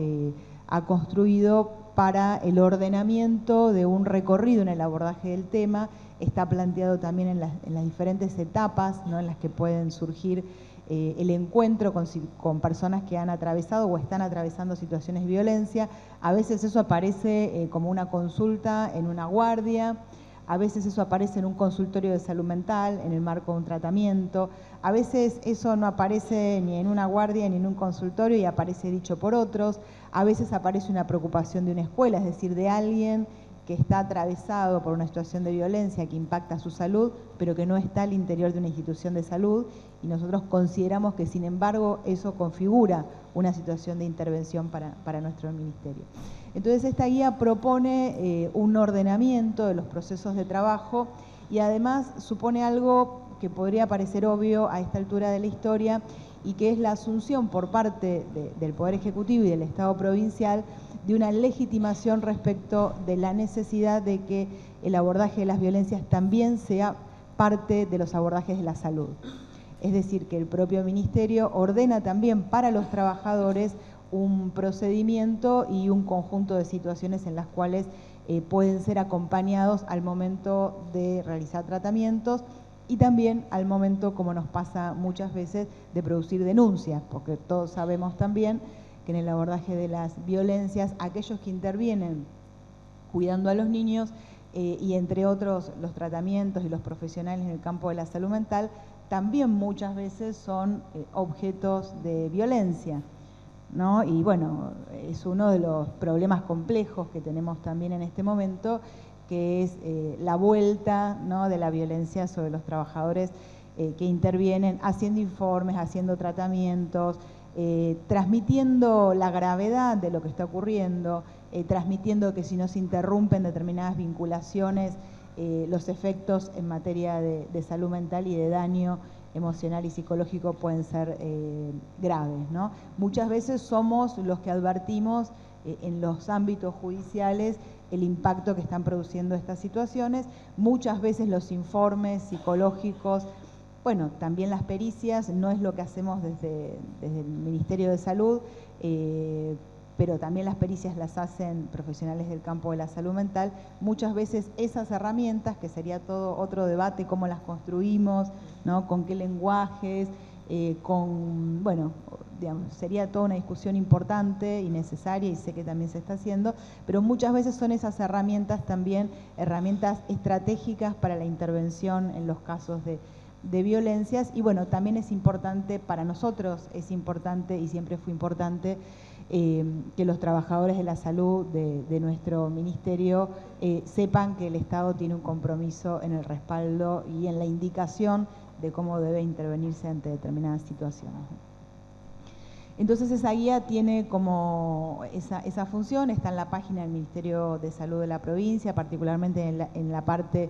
ha construido para el ordenamiento de un recorrido en el abordaje del tema. Está planteado también en las diferentes etapas, ¿no?, en las que pueden surgir el encuentro con personas que han atravesado o están atravesando situaciones de violencia. A veces eso aparece como una consulta en una guardia, a veces eso aparece en un consultorio de salud mental, en el marco de un tratamiento, a veces eso no aparece ni en una guardia ni en un consultorio y aparece dicho por otros, a veces aparece una preocupación de una escuela, es decir, de alguien que está atravesado por una situación de violencia que impacta su salud, pero que no está al interior de una institución de salud, y nosotros consideramos que, sin embargo, eso configura una situación de intervención para nuestro ministerio. Entonces, esta guía propone un ordenamiento de los procesos de trabajo y además supone algo que podría parecer obvio a esta altura de la historia, y que es la asunción por parte del Poder Ejecutivo y del Estado provincial de una legitimación respecto de la necesidad de que el abordaje de las violencias también sea parte de los abordajes de la salud. Es decir, que el propio Ministerio ordena también para los trabajadores un procedimiento y un conjunto de situaciones en las cuales pueden ser acompañados al momento de realizar tratamientos y también al momento, como nos pasa muchas veces, de producir denuncias, porque todos sabemos también que en el abordaje de las violencias, aquellos que intervienen cuidando a los niños y entre otros los tratamientos y los profesionales en el campo de la salud mental, también muchas veces son objetos de violencia, ¿no? Y bueno, es uno de los problemas complejos que tenemos también en este momento, que es la vuelta, ¿no?, de la violencia sobre los trabajadores que intervienen, haciendo informes, haciendo tratamientos, transmitiendo la gravedad de lo que está ocurriendo, transmitiendo que si no se interrumpen determinadas vinculaciones, los efectos en materia de salud mental y de daño emocional y psicológico pueden ser graves, ¿no? Muchas veces somos los que advertimos en los ámbitos judiciales el impacto que están produciendo estas situaciones. Muchas veces los informes psicológicos, bueno, también las pericias, no es lo que hacemos desde el Ministerio de Salud, pero también las pericias las hacen profesionales del campo de la salud mental. Muchas veces esas herramientas, que sería todo otro debate, cómo las construimos, ¿no?, con qué lenguajes, bueno, digamos, sería toda una discusión importante y necesaria, y sé que también se está haciendo, pero muchas veces son esas herramientas también herramientas estratégicas para la intervención en los casos de violencias. Y bueno, también es importante para nosotros, es importante y siempre fue importante que los trabajadores de la salud de nuestro ministerio sepan que el Estado tiene un compromiso en el respaldo y en la indicación de cómo debe intervenirse ante determinadas situaciones. Entonces esa guía tiene como esa función, está en la página del Ministerio de Salud de la provincia, particularmente en la parte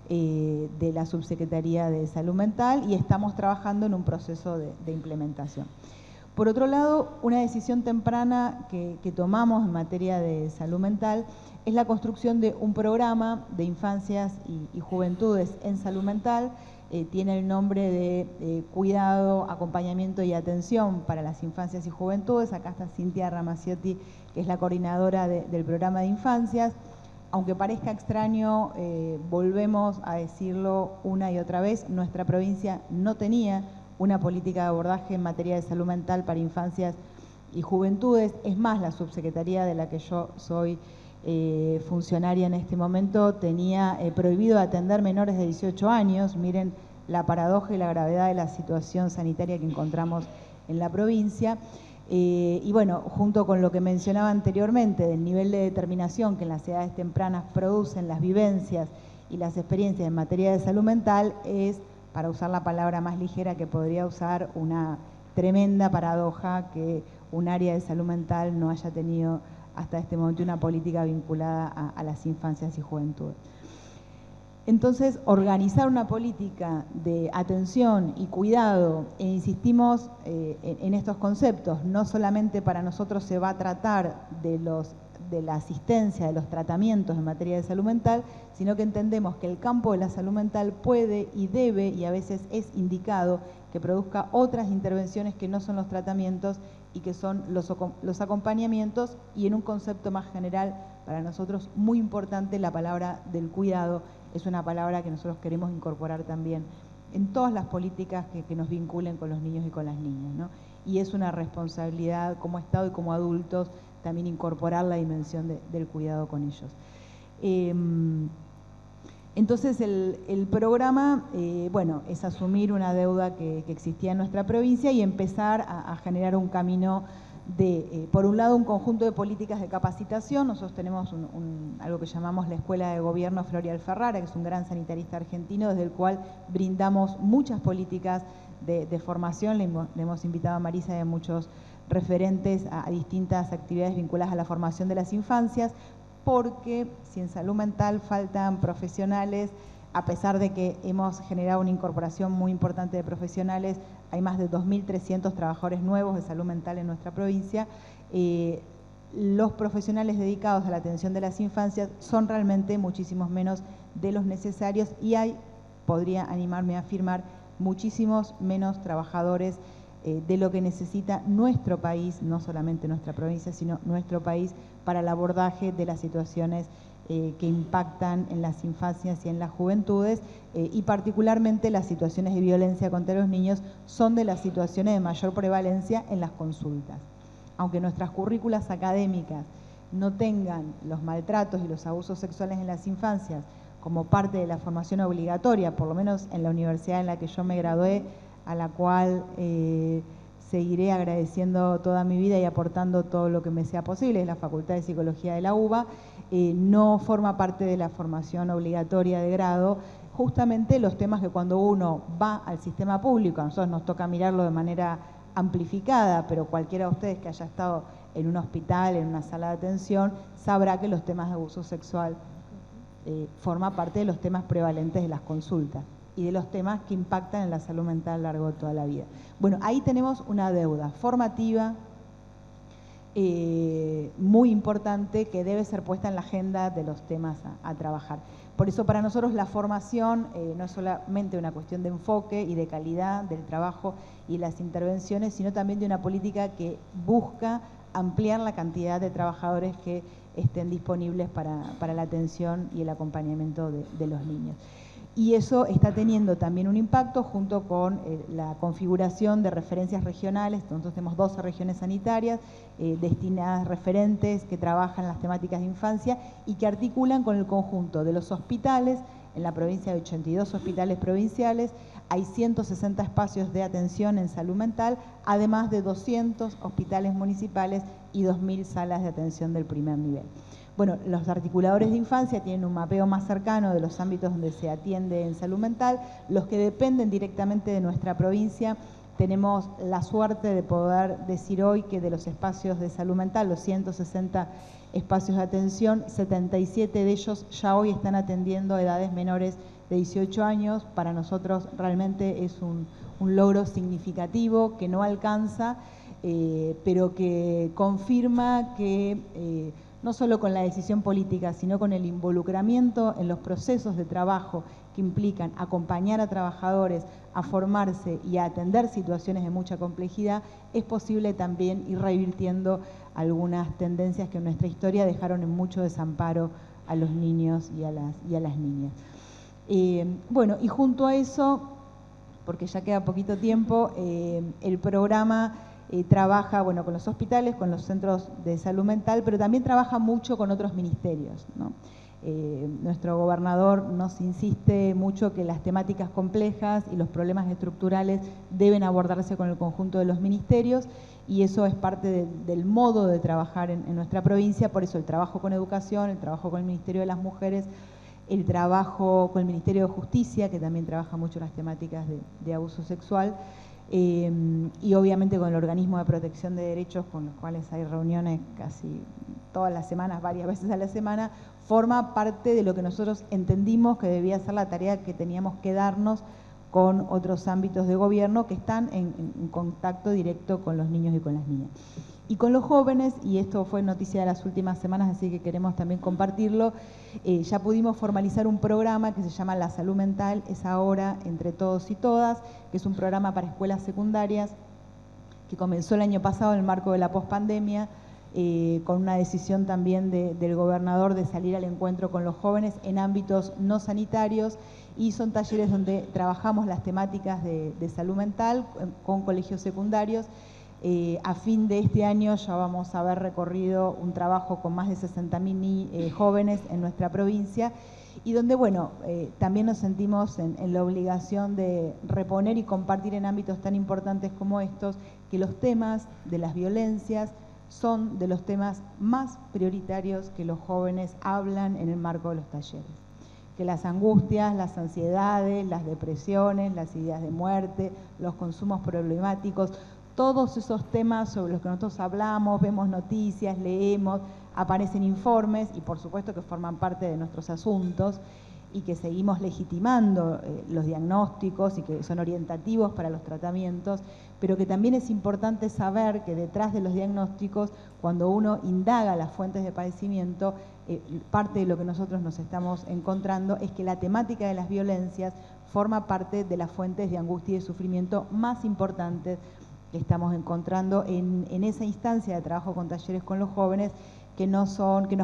de la Subsecretaría de Salud Mental, y estamos trabajando en un proceso de implementación. Por otro lado, una decisión temprana que tomamos en materia de salud mental es la construcción de un programa de infancias y juventudes en salud mental. Tiene el nombre de Cuidado, Acompañamiento y Atención para las Infancias y Juventudes. Acá está Cintia Ramaciotti, que es la coordinadora del programa de infancias. Aunque parezca extraño, volvemos a decirlo una y otra vez, nuestra provincia no tenía una política de abordaje en materia de salud mental para infancias y juventudes. Es más, la subsecretaría de la que yo soy funcionaria en este momento tenía prohibido atender menores de 18 años. Miren la paradoja y la gravedad de la situación sanitaria que encontramos en la provincia. Y bueno, junto con lo que mencionaba anteriormente, del nivel de determinación que en las edades tempranas producen las vivencias y las experiencias en materia de salud mental, es, para usar la palabra más ligera que podría usar, una tremenda paradoja que un área de salud mental no haya tenido hasta este momento una política vinculada a las infancias y juventudes. Entonces, organizar una política de atención y cuidado, e insistimos en estos conceptos, no solamente para nosotros se va a tratar de la asistencia, de los tratamientos en materia de salud mental, sino que entendemos que el campo de la salud mental puede y debe, y a veces es indicado, que produzca otras intervenciones que no son los tratamientos y que son los acompañamientos, y en un concepto más general, para nosotros muy importante, la palabra del cuidado es una palabra que nosotros queremos incorporar también en todas las políticas que nos vinculen con los niños y con las niñas, ¿no? Y es una responsabilidad como Estado y como adultos también incorporar la dimensión del cuidado con ellos. Entonces el programa, bueno, es asumir una deuda que existía en nuestra provincia y empezar a generar un camino de, por un lado, un conjunto de políticas de capacitación. Nosotros tenemos algo que llamamos la Escuela de Gobierno Florial Ferrara, que es un gran sanitarista argentino, desde el cual brindamos muchas políticas de formación. Le hemos invitado a Marisa y a muchos referentes a distintas actividades vinculadas a la formación de las infancias, porque si en salud mental faltan profesionales, a pesar de que hemos generado una incorporación muy importante de profesionales, hay más de 2.300 trabajadores nuevos de salud mental en nuestra provincia, los profesionales dedicados a la atención de las infancias son realmente muchísimos menos de los necesarios, y hay, podría animarme a afirmar, muchísimos menos trabajadores de lo que necesita nuestro país, no solamente nuestra provincia, sino nuestro país, para el abordaje de las situaciones que impactan en las infancias y en las juventudes, y particularmente las situaciones de violencia contra los niños son de las situaciones de mayor prevalencia en las consultas. Aunque nuestras currículas académicas no tengan los maltratos y los abusos sexuales en las infancias como parte de la formación obligatoria, por lo menos en la universidad en la que yo me gradué, a la cual seguiré agradeciendo toda mi vida y aportando todo lo que me sea posible, es la Facultad de Psicología de la UBA, no forma parte de la formación obligatoria de grado, justamente los temas que cuando uno va al sistema público, a nosotros nos toca mirarlo de manera amplificada, pero cualquiera de ustedes que haya estado en un hospital, en una sala de atención, sabrá que los temas de abuso sexual forma parte de los temas prevalentes de las consultas y de los temas que impactan en la salud mental a lo largo de toda la vida. Bueno, ahí tenemos una deuda formativa muy importante que debe ser puesta en la agenda de los temas a trabajar. Por eso para nosotros la formación no es solamente una cuestión de enfoque y de calidad del trabajo y las intervenciones, sino también de una política que busca ampliar la cantidad de trabajadores que estén disponibles para la atención y el acompañamiento de los niños. Y eso está teniendo también un impacto junto con la configuración de referencias regionales. Nosotros tenemos 12 regiones sanitarias destinadas referentes que trabajan las temáticas de infancia y que articulan con el conjunto de los hospitales. En la provincia hay 82 hospitales provinciales, hay 160 espacios de atención en salud mental, además de 200 hospitales municipales y 2.000 salas de atención del primer nivel. Bueno, los articuladores de infancia tienen un mapeo más cercano de los ámbitos donde se atiende en salud mental. Los que dependen directamente de nuestra provincia tenemos la suerte de poder decir hoy que de los espacios de salud mental, los 160 espacios de atención, 77 de ellos ya hoy están atendiendo edades menores de 18 años. Para nosotros realmente es un logro significativo que no alcanza, pero que confirma que no solo con la decisión política, sino con el involucramiento en los procesos de trabajo que implican acompañar a trabajadores a formarse y a atender situaciones de mucha complejidad, es posible también ir revirtiendo algunas tendencias que en nuestra historia dejaron en mucho desamparo a los niños y a las niñas. Bueno, y junto a eso, porque ya queda poquito tiempo, el programa trabaja, bueno, con los hospitales, con los centros de salud mental, pero también trabaja mucho con otros ministerios, ¿no? Nuestro gobernador nos insiste mucho que las temáticas complejas y los problemas estructurales deben abordarse con el conjunto de los ministerios, y eso es parte del modo de trabajar en nuestra provincia. Por eso el trabajo con educación, el trabajo con el Ministerio de las Mujeres, el trabajo con el Ministerio de Justicia, que también trabaja mucho las temáticas de abuso sexual, y obviamente con el Organismo de Protección de Derechos, con los cuales hay reuniones casi todas las semanas, varias veces a la semana, forma parte de lo que nosotros entendimos que debía ser la tarea que teníamos que darnos con otros ámbitos de gobierno que están en contacto directo con los niños y con las niñas. Y con los jóvenes, y esto fue noticia de las últimas semanas, así que queremos también compartirlo, ya pudimos formalizar un programa que se llama La Salud Mental es ahora entre todos y todas, que es un programa para escuelas secundarias que comenzó el año pasado en el marco de la pospandemia, con una decisión también del gobernador de salir al encuentro con los jóvenes en ámbitos no sanitarios, y son talleres donde trabajamos las temáticas de salud mental con colegios secundarios. A fin de este año ya vamos a haber recorrido un trabajo con más de 60.000 jóvenes en nuestra provincia, y donde, bueno, también nos sentimos en la obligación de reponer y compartir en ámbitos tan importantes como estos, que los temas de las violencias son de los temas más prioritarios que los jóvenes hablan en el marco de los talleres. Que las angustias, las ansiedades, las depresiones, las ideas de muerte, los consumos problemáticos, todos esos temas sobre los que nosotros hablamos, vemos noticias, leemos, aparecen informes, y por supuesto que forman parte de nuestros asuntos, y que seguimos legitimando los diagnósticos y que son orientativos para los tratamientos, pero que también es importante saber que detrás de los diagnósticos, cuando uno indaga las fuentes de padecimiento, parte de lo que nosotros nos estamos encontrando es que la temática de las violencias forma parte de las fuentes de angustia y de sufrimiento más importantes que estamos encontrando en esa instancia de trabajo con talleres con los jóvenes, que nos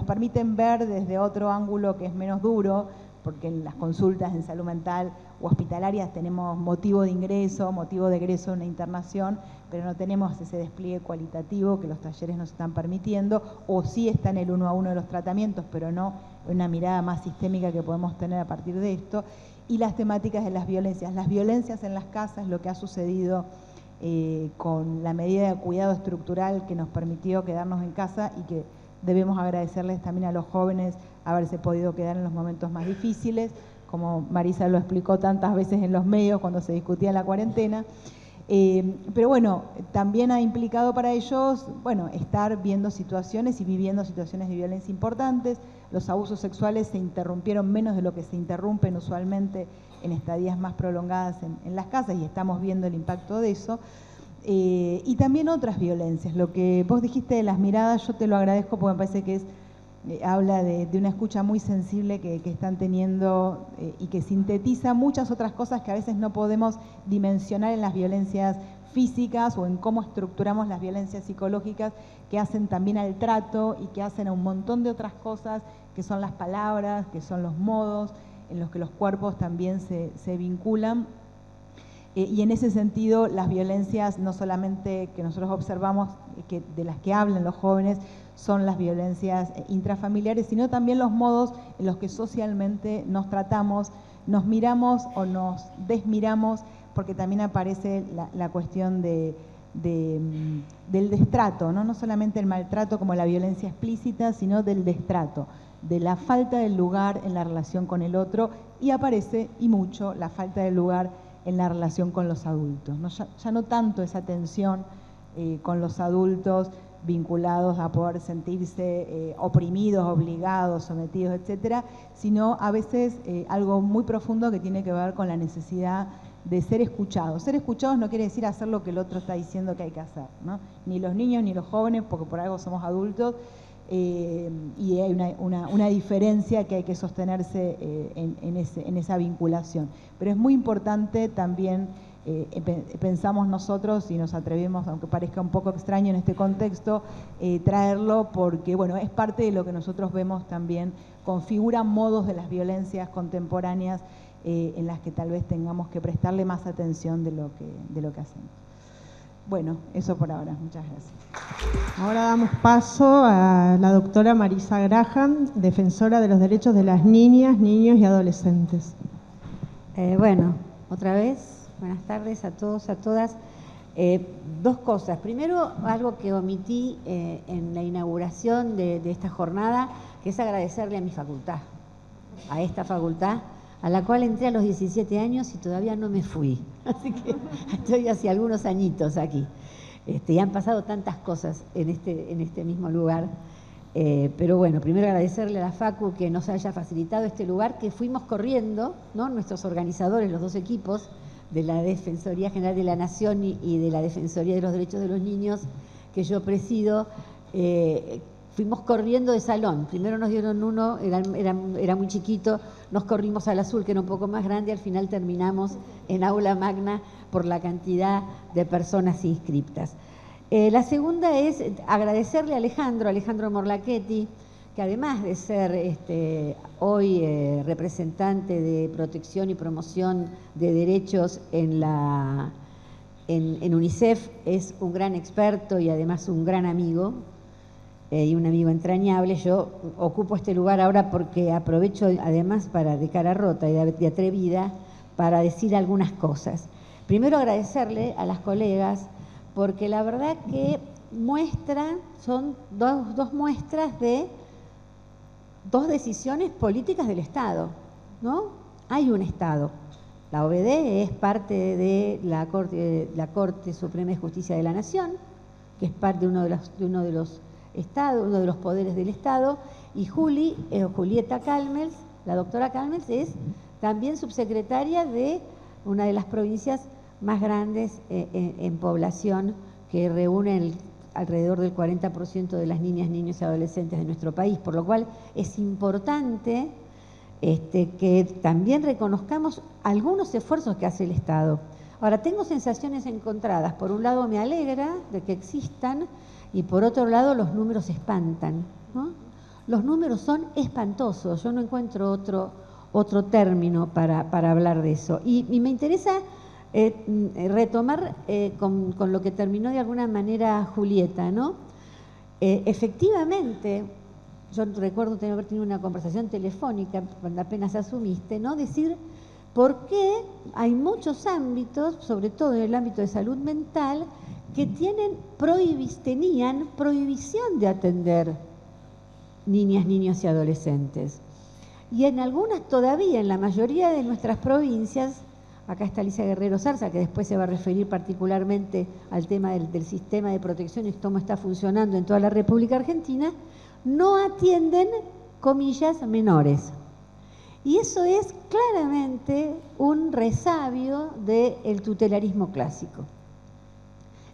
permiten ver desde otro ángulo que es menos duro, porque en las consultas en salud mental o hospitalarias tenemos motivo de ingreso, motivo de egreso, una internación, pero no tenemos ese despliegue cualitativo que los talleres nos están permitiendo, o sí está en el 1 a 1 de los tratamientos, pero no una mirada más sistémica que podemos tener a partir de esto. Y las temáticas de las violencias en las casas, lo que ha sucedido con la medida de cuidado estructural que nos permitió quedarnos en casa, y que debemos agradecerles también a los jóvenes haberse podido quedar en los momentos más difíciles, como Marisa lo explicó tantas veces en los medios cuando se discutía la cuarentena. Pero bueno, también ha implicado para ellos, bueno, estar viendo situaciones y viviendo situaciones de violencia importantes. Los abusos sexuales se interrumpieron menos de lo que se interrumpen usualmente en estadías más prolongadas en las casas, y estamos viendo el impacto de eso. Y también otras violencias. Lo que vos dijiste de las miradas, yo te lo agradezco porque me parece que habla de una escucha muy sensible que están teniendo, y que sintetiza muchas otras cosas que a veces no podemos dimensionar en las violencias físicas o en cómo estructuramos las violencias psicológicas, que hacen también al trato y que hacen a un montón de otras cosas, que son las palabras, que son los modos en los que los cuerpos también se vinculan. Y en ese sentido, las violencias no solamente que nosotros observamos, de las que hablan los jóvenes, son las violencias intrafamiliares, sino también los modos en los que socialmente nos tratamos, nos miramos o nos desmiramos, porque también aparece la cuestión del destrato, ¿no? No solamente el maltrato como la violencia explícita, sino del destrato, de la falta del lugar en la relación con el otro, y aparece, y mucho, la falta del lugar en la relación con los adultos, ¿no? Ya no tanto esa tensión con los adultos vinculados a poder sentirse oprimidos, obligados, sometidos, etcétera, sino a veces algo muy profundo que tiene que ver con la necesidad de ser escuchados. Ser escuchados no quiere decir hacer lo que el otro está diciendo que hay que hacer, ¿no? Ni los niños ni los jóvenes, porque por algo somos adultos, y hay una diferencia que hay que sostenerse en esa vinculación. Pero es muy importante también, pensamos nosotros y nos atrevemos, aunque parezca un poco extraño en este contexto, traerlo porque, bueno, es parte de lo que nosotros vemos también, configura modos de las violencias contemporáneas en las que tal vez tengamos que prestarle más atención de lo que hacemos. Bueno, eso por ahora. Muchas gracias. Ahora damos paso a la doctora Marisa Graham, defensora de los derechos de las niñas, niños y adolescentes. Bueno, otra vez, buenas tardes a todos, a todas. Dos cosas. Primero, algo que omití en la inauguración de esta jornada, que es agradecerle a mi facultad, a esta facultad, a la cual entré a los 17 años y todavía no me fui. Así que estoy hace algunos añitos aquí. Y han pasado tantas cosas en este mismo lugar. Pero bueno, primero agradecerle a la Facu que nos haya facilitado este lugar, que fuimos corriendo, ¿no? Nuestros organizadores, los dos equipos de la Defensoría General de la Nación y de la Defensoría de los Derechos de los Niños, que yo presido, fuimos corriendo de salón. Primero nos dieron uno, era muy chiquito, nos corrimos al azul, que era un poco más grande, al final terminamos en aula magna por la cantidad de personas inscriptas. La segunda es agradecerle a Alejandro Morlachetti, que además de ser hoy representante de protección y promoción de derechos en UNICEF, es un gran experto y además un gran amigo, y un amigo entrañable. Yo ocupo este lugar ahora porque aprovecho además de cara rota y de atrevida para decir algunas cosas. Primero agradecerle a las colegas porque la verdad que son dos muestras de dos decisiones políticas del Estado, ¿no? Hay un Estado. La OBD es parte de la Corte Suprema de Justicia de la Nación, que es parte de uno de los Estado, uno de los poderes del Estado, y Julieta Calmels, la doctora Calmels, es también subsecretaria de una de las provincias más grandes en población, que reúne alrededor del 40% de las niñas, niños y adolescentes de nuestro país, por lo cual es importante que también reconozcamos algunos esfuerzos que hace el Estado. Ahora, tengo sensaciones encontradas. Por un lado me alegra de que existan, y por otro lado los números espantan, ¿no? Los números son espantosos, yo no encuentro otro término para hablar de eso. Y me interesa retomar con lo que terminó de alguna manera Julieta, ¿no? Efectivamente, yo recuerdo haber tenido una conversación telefónica cuando apenas asumiste, ¿no? Decir por qué hay muchos ámbitos, sobre todo en el ámbito de salud mental, que tenían prohibición de atender niñas, niños y adolescentes. Y en algunas todavía, en la mayoría de nuestras provincias, acá está Alicia Guerrero Zarza, que después se va a referir particularmente al tema del sistema de protección y cómo está funcionando en toda la República Argentina, no atienden, comillas, menores. Y eso es claramente un resabio del tutelarismo clásico.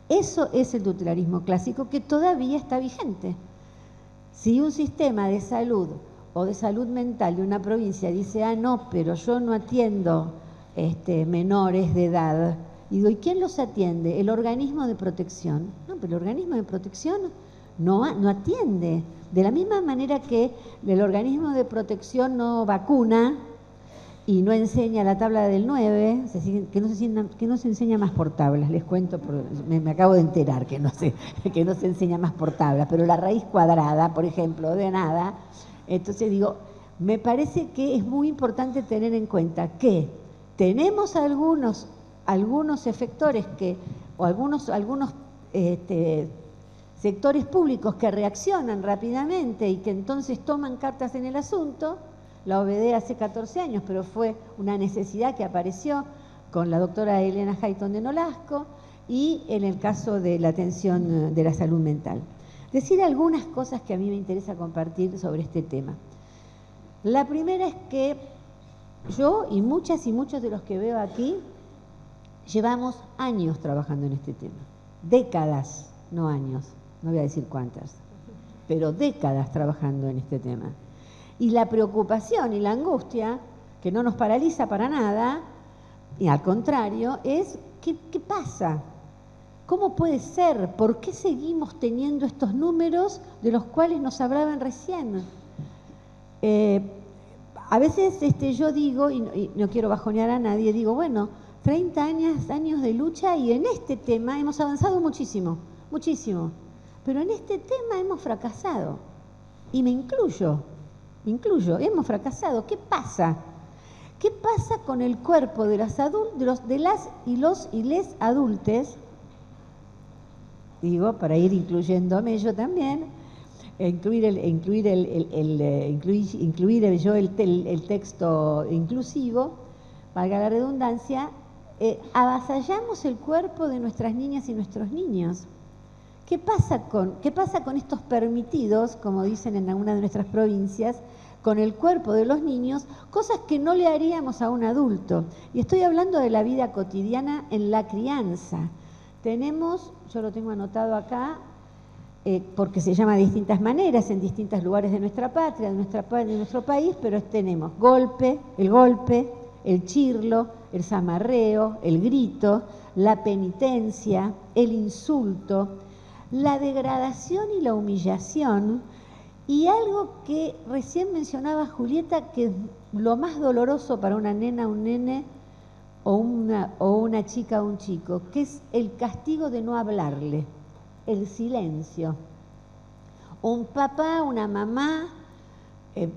Eso es el tutelarismo clásico que todavía está vigente. Si un sistema de salud o de salud mental de una provincia dice, no, pero yo no atiendo menores de edad, digo, ¿y quién los atiende? El organismo de protección. No, pero el organismo de protección no atiende. De la misma manera que el organismo de protección no vacuna y no enseña la tabla del 9, que no se enseña más por tablas, les cuento, me acabo de enterar que no se enseña más por tablas, pero la raíz cuadrada, por ejemplo, de nada. Entonces digo, me parece que es muy importante tener en cuenta que tenemos algunos efectores o algunos sectores públicos que reaccionan rápidamente y que entonces toman cartas en el asunto. La OBD hace 14 años, pero fue una necesidad que apareció con la doctora Elena Hayton de Nolasco y en el caso de la atención de la salud mental. Decir algunas cosas que a mí me interesa compartir sobre este tema. La primera es que yo y muchas y muchos de los que veo aquí llevamos años trabajando en este tema, décadas, no años, no voy a decir cuántas, pero décadas trabajando en este tema. Y la preocupación y la angustia, que no nos paraliza para nada, y al contrario, es ¿qué pasa? ¿Cómo puede ser? ¿Por qué seguimos teniendo estos números de los cuales nos hablaban recién? A veces yo digo, y no quiero bajonear a nadie, digo, bueno, 30 años de lucha y en este tema hemos avanzado muchísimo, muchísimo. Pero en este tema hemos fracasado. Y me incluyo, hemos fracasado. ¿Qué pasa? ¿Qué pasa con el cuerpo de las y les adultes? Digo, para ir incluyéndome yo también, incluir yo el texto inclusivo, valga la redundancia, avasallamos el cuerpo de nuestras niñas y nuestros niños. ¿Qué pasa con estos permitidos, como dicen en alguna de nuestras provincias, con el cuerpo de los niños, cosas que no le haríamos a un adulto? Y estoy hablando de la vida cotidiana en la crianza. Tenemos, yo lo tengo anotado acá, porque se llama de distintas maneras en distintos lugares de nuestra patria, de nuestro país, pero tenemos el golpe, el chirlo, el zamarreo, el grito, la penitencia, el insulto, la degradación y la humillación, y algo que recién mencionaba Julieta, que es lo más doloroso para una nena, un nene, o una chica o un chico, que es el castigo de no hablarle, el silencio. Un papá, una mamá,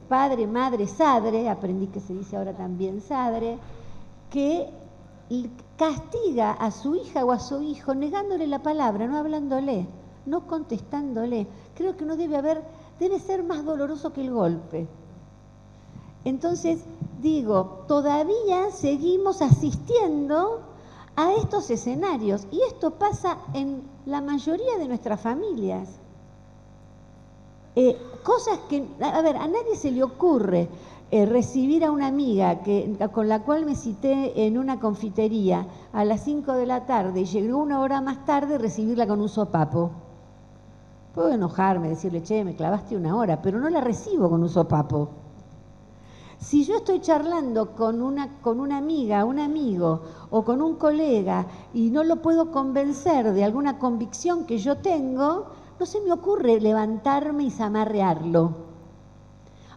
padre, madre, sadre, aprendí que se dice ahora también sadre, que castiga a su hija o a su hijo negándole la palabra, no hablándole, no contestándole. Creo que debe ser más doloroso que el golpe. Entonces, digo, todavía seguimos asistiendo a estos escenarios y esto pasa en la mayoría de nuestras familias. Cosas que, a nadie se le ocurre recibir a una amiga con la cual me cité en una confitería a las 5 de la tarde y llegó una hora más tarde, recibirla con un sopapo. Puedo enojarme, decirle, che, me clavaste una hora, pero no la recibo con un sopapo. Si yo estoy charlando con una amiga, un amigo o con un colega y no lo puedo convencer de alguna convicción que yo tengo, no se me ocurre levantarme y zamarrearlo.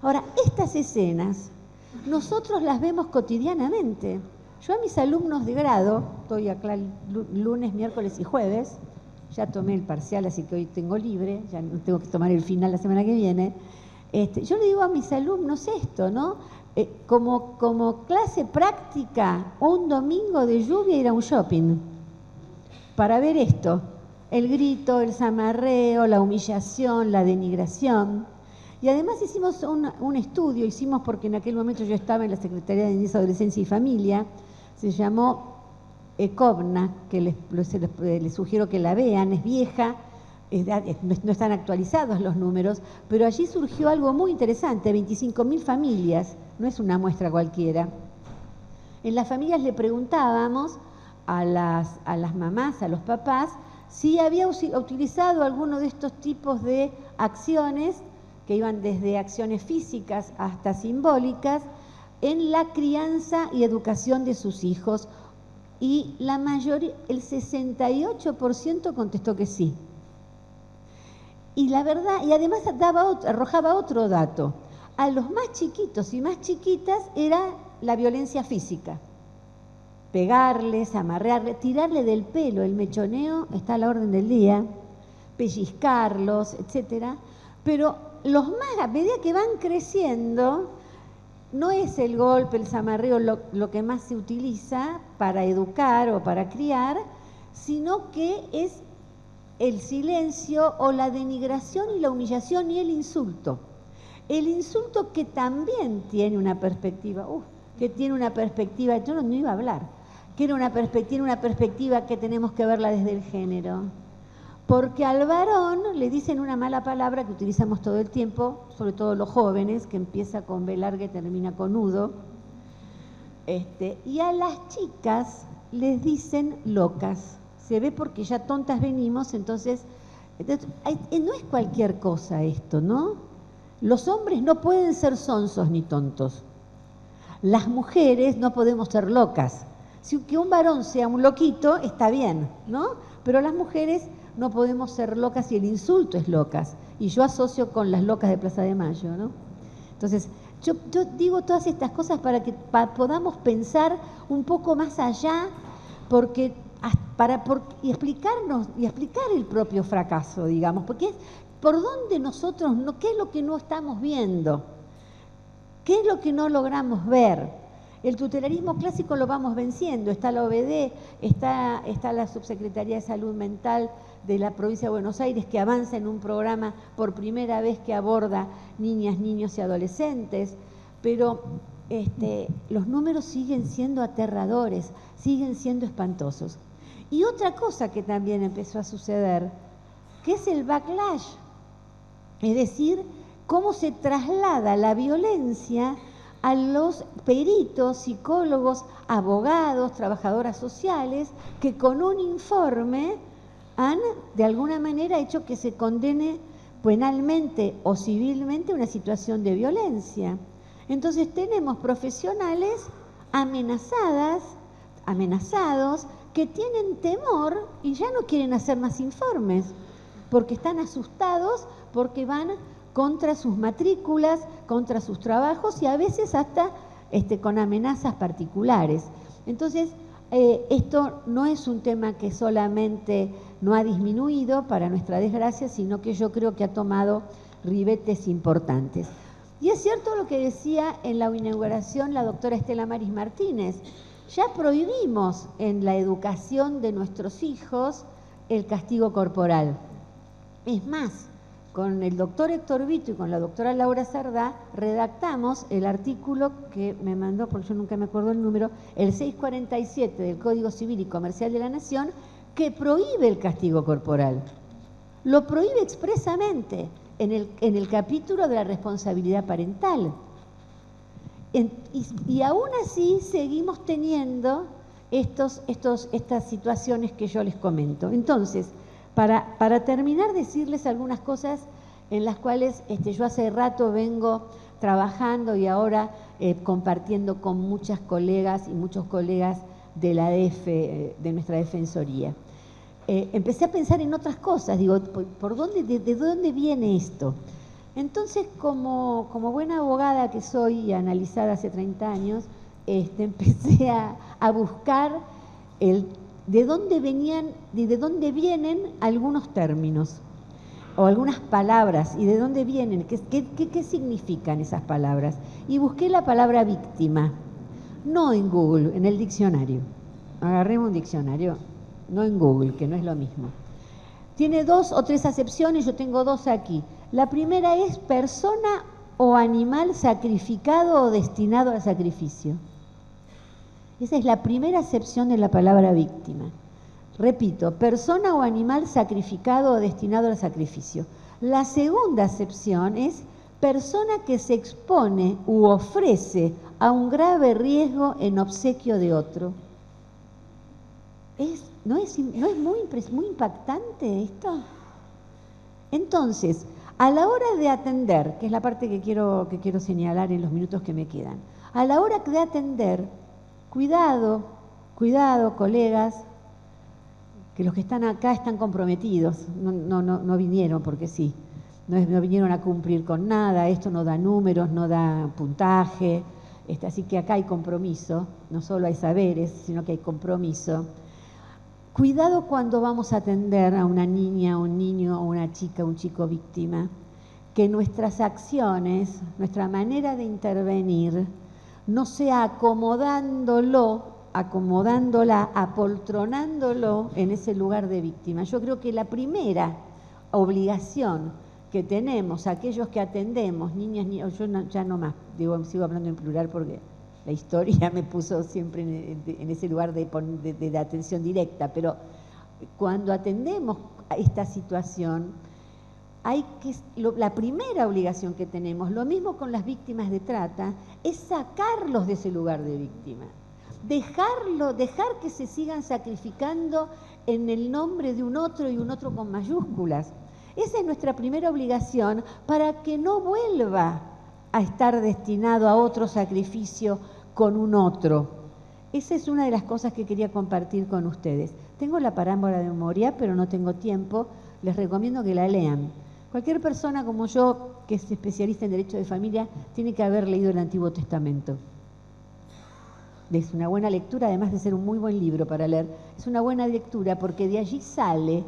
Ahora, estas escenas nosotros las vemos cotidianamente. Yo a mis alumnos de grado, estoy acá lunes, miércoles y jueves, ya tomé el parcial, así que hoy tengo libre, ya no tengo que tomar el final la semana que viene. Yo le digo a mis alumnos esto, ¿no? Como clase práctica, un domingo de lluvia ir a un shopping para ver esto, el grito, el zamarreo, la humillación, la denigración. Y además hicimos un estudio, porque en aquel momento yo estaba en la Secretaría de Niñez, Adolescencia y Familia, se llamó ECOVNA, que les sugiero que la vean, es vieja, no están actualizados los números, pero allí surgió algo muy interesante, 25.000 familias, no es una muestra cualquiera. En las familias le preguntábamos a las mamás, a los papás, si había utilizado alguno de estos tipos de acciones, que iban desde acciones físicas hasta simbólicas, en la crianza y educación de sus hijos, y la mayoría, el 68% contestó que sí. Y la verdad, y además arrojaba otro dato. A los más chiquitos y más chiquitas era la violencia física. Pegarles, amarrearles, tirarle del pelo, el mechoneo está a la orden del día, pellizcarlos, etcétera. Pero los más, a medida que van creciendo, no es el golpe, el zamarreo lo que más se utiliza para educar o para criar, sino que es el silencio o la denigración y la humillación y el insulto. El insulto que también tiene una perspectiva, yo no iba a hablar, que tiene una perspectiva que tenemos que verla desde el género. Porque al varón le dicen una mala palabra que utilizamos todo el tiempo, sobre todo los jóvenes, que empieza con B larga y termina con udo. Y a las chicas les dicen locas. Se ve porque ya tontas venimos, entonces no es cualquier cosa esto, ¿no? Los hombres no pueden ser sonsos ni tontos. Las mujeres no podemos ser locas. Si que un varón sea un loquito, está bien, ¿no? Pero las mujeres no podemos ser locas y el insulto es locas. Y yo asocio con las locas de Plaza de Mayo, ¿no? Entonces, yo digo todas estas cosas para que podamos pensar un poco más allá, y explicarnos y explicar el propio fracaso, digamos, porque es por dónde nosotros, qué es lo que no estamos viendo, qué es lo que no logramos ver. El tutelarismo clásico lo vamos venciendo, está la OBD, está la Subsecretaría de Salud Mental de la provincia de Buenos Aires, que avanza en un programa por primera vez que aborda niñas, niños y adolescentes, pero los números siguen siendo aterradores, siguen siendo espantosos. Y otra cosa que también empezó a suceder, que es el backlash, es decir, cómo se traslada la violencia a los peritos, psicólogos, abogados, trabajadoras sociales, que con un informe han, de alguna manera, hecho que se condene penalmente o civilmente una situación de violencia. Entonces tenemos profesionales amenazados, que tienen temor y ya no quieren hacer más informes, porque están asustados, porque van contra sus matrículas, contra sus trabajos y a veces hasta con amenazas particulares. Entonces, esto no es un tema que solamente no ha disminuido, para nuestra desgracia, sino que yo creo que ha tomado ribetes importantes. Y es cierto lo que decía en la inauguración la doctora Estela Maris Martínez. Ya prohibimos en la educación de nuestros hijos el castigo corporal. Es más, con el doctor Héctor Vito y con la doctora Laura Sardá redactamos el artículo que me mandó, porque yo nunca me acuerdo el número, el 647 del Código Civil y Comercial de la Nación, que prohíbe el castigo corporal. Lo prohíbe expresamente en el capítulo de la responsabilidad parental. Y aún así seguimos teniendo estas situaciones que yo les comento. Entonces, para terminar, decirles algunas cosas en las cuales yo hace rato vengo trabajando y ahora compartiendo con muchas colegas y muchos colegas de la de nuestra Defensoría. Empecé a pensar en otras cosas, digo, ¿de dónde viene esto? Entonces, como buena abogada que soy y analizada hace 30 años, empecé a buscar de dónde vienen algunos términos o algunas palabras y de dónde vienen, qué significan esas palabras. Y busqué la palabra víctima, no en Google, en el diccionario. Agarremos un diccionario, no en Google, que no es lo mismo. Tiene 2 o 3 acepciones, yo tengo 2 aquí. La primera es persona o animal sacrificado o destinado al sacrificio. Esa es la primera acepción de la palabra víctima. Repito, persona o animal sacrificado o destinado al sacrificio. La segunda acepción es persona que se expone u ofrece a un grave riesgo en obsequio de otro. ¿No es muy impactante esto? Entonces, a la hora de atender, que es la parte que quiero señalar en los minutos que me quedan, a la hora de atender, cuidado, colegas, que los que están acá están comprometidos, no vinieron porque sí, no vinieron a cumplir con nada, esto no da números, no da puntaje, así que acá hay compromiso, no solo hay saberes, sino que hay compromiso. Cuidado cuando vamos a atender a una niña, un niño, o una chica, un chico víctima, que nuestras acciones, nuestra manera de intervenir, no sea acomodándola, apoltronándolo en ese lugar de víctima. Yo creo que la primera obligación que tenemos aquellos que atendemos, niñas, yo ya no más, digo, sigo hablando en plural porque la historia me puso siempre en ese lugar de atención directa, pero cuando atendemos a esta situación, la primera obligación que tenemos, lo mismo con las víctimas de trata, es sacarlos de ese lugar de víctima. Dejar que se sigan sacrificando en el nombre de un otro y un otro con mayúsculas. Esa es nuestra primera obligación para que no vuelva a estar destinado a otro sacrificio con un otro. Esa es una de las cosas que quería compartir con ustedes. Tengo la parábola de Moria, pero no tengo tiempo. Les recomiendo que la lean. Cualquier persona como yo, que es especialista en derecho de familia, tiene que haber leído el Antiguo Testamento. Es una buena lectura, además de ser un muy buen libro para leer. Es una buena lectura porque de allí sale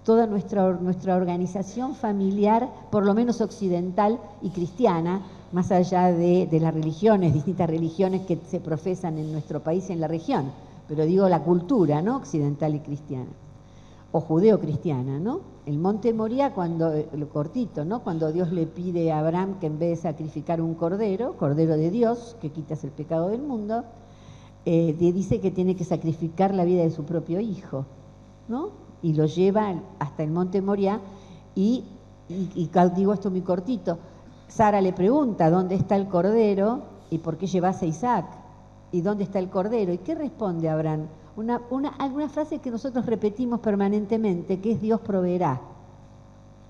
toda nuestra organización familiar, por lo menos occidental y cristiana, más allá de las religiones, distintas religiones que se profesan en nuestro país y en la región. Pero digo la cultura, ¿no? Occidental y cristiana. O judeo-cristiana, ¿no? El monte Moria, lo cortito, ¿no? Cuando Dios le pide a Abraham que en vez de sacrificar un cordero de Dios, que quitas el pecado del mundo, dice que tiene que sacrificar la vida de su propio hijo, ¿no? Y lo lleva hasta el monte Moria y digo esto muy cortito, Sara le pregunta ¿dónde está el cordero? ¿Y por qué llevas a Isaac? ¿Y dónde está el cordero? ¿Y qué responde Abraham? Alguna frase que nosotros repetimos permanentemente, que es Dios proveerá.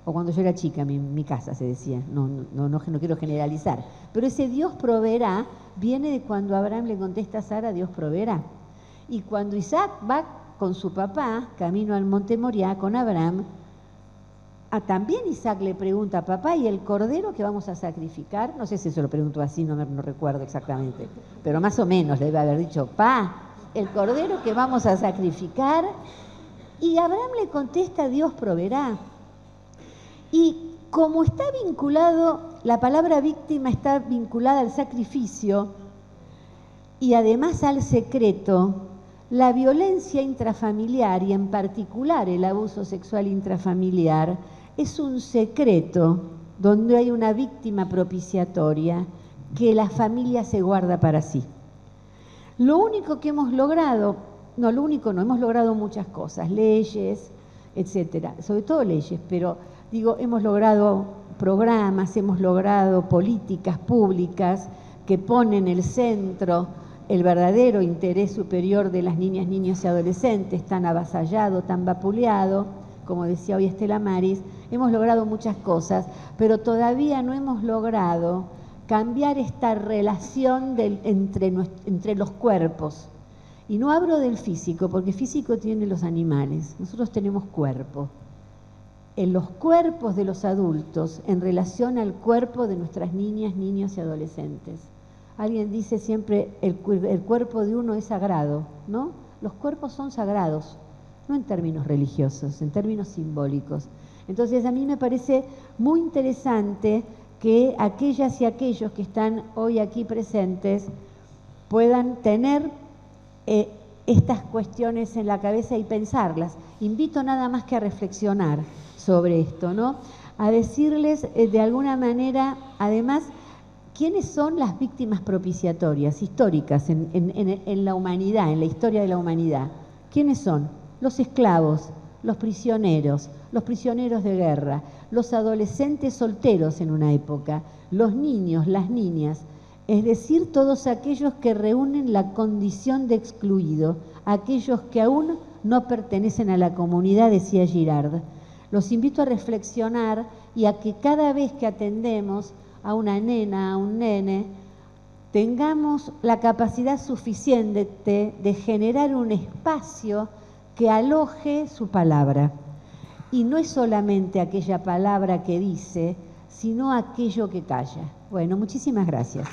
O cuando yo era chica, en mi casa se decía, no quiero generalizar. Pero ese Dios proveerá viene de cuando Abraham le contesta a Sara, Dios proveerá. Y cuando Isaac va con su papá, camino al monte Moria, con Abraham, también Isaac le pregunta, papá, ¿y el cordero que vamos a sacrificar? No sé si se lo preguntó así, no recuerdo exactamente, pero más o menos le debe haber dicho, el cordero que vamos a sacrificar, y Abraham le contesta, Dios proveerá. Y como está vinculado, la palabra víctima está vinculada al sacrificio y además al secreto, la violencia intrafamiliar y en particular el abuso sexual intrafamiliar es un secreto donde hay una víctima propiciatoria que la familia se guarda para sí. Lo único que hemos logrado, hemos logrado muchas cosas, leyes, etcétera, sobre todo leyes, pero hemos logrado programas, hemos logrado políticas públicas que ponen en el centro el verdadero interés superior de las niñas, niños y adolescentes, tan avasallado, tan vapuleado, como decía hoy Estela Maris. Hemos logrado muchas cosas, pero todavía no hemos logrado cambiar esta relación entre los cuerpos. Y no hablo del físico, porque físico tienen los animales, nosotros tenemos cuerpo. En los cuerpos de los adultos, en relación al cuerpo de nuestras niñas, niños y adolescentes. Alguien dice siempre, el cuerpo de uno es sagrado, ¿no? Los cuerpos son sagrados, no en términos religiosos, en términos simbólicos. Entonces a mí me parece muy interesante que aquellas y aquellos que están hoy aquí presentes puedan tener estas cuestiones en la cabeza y pensarlas. Invito nada más que a reflexionar sobre esto, ¿no? A decirles de alguna manera, además, ¿quiénes son las víctimas propiciatorias históricas en la humanidad, en la historia de la humanidad? ¿Quiénes son? Los esclavos, los prisioneros de guerra, los adolescentes solteros en una época, los niños, las niñas, es decir, todos aquellos que reúnen la condición de excluido, aquellos que aún no pertenecen a la comunidad, decía Girard. Los invito a reflexionar y a que cada vez que atendemos a una nena, a un nene, tengamos la capacidad suficiente de generar un espacio que aloje su palabra. Y no es solamente aquella palabra que dice, sino aquello que calla. Bueno, muchísimas gracias.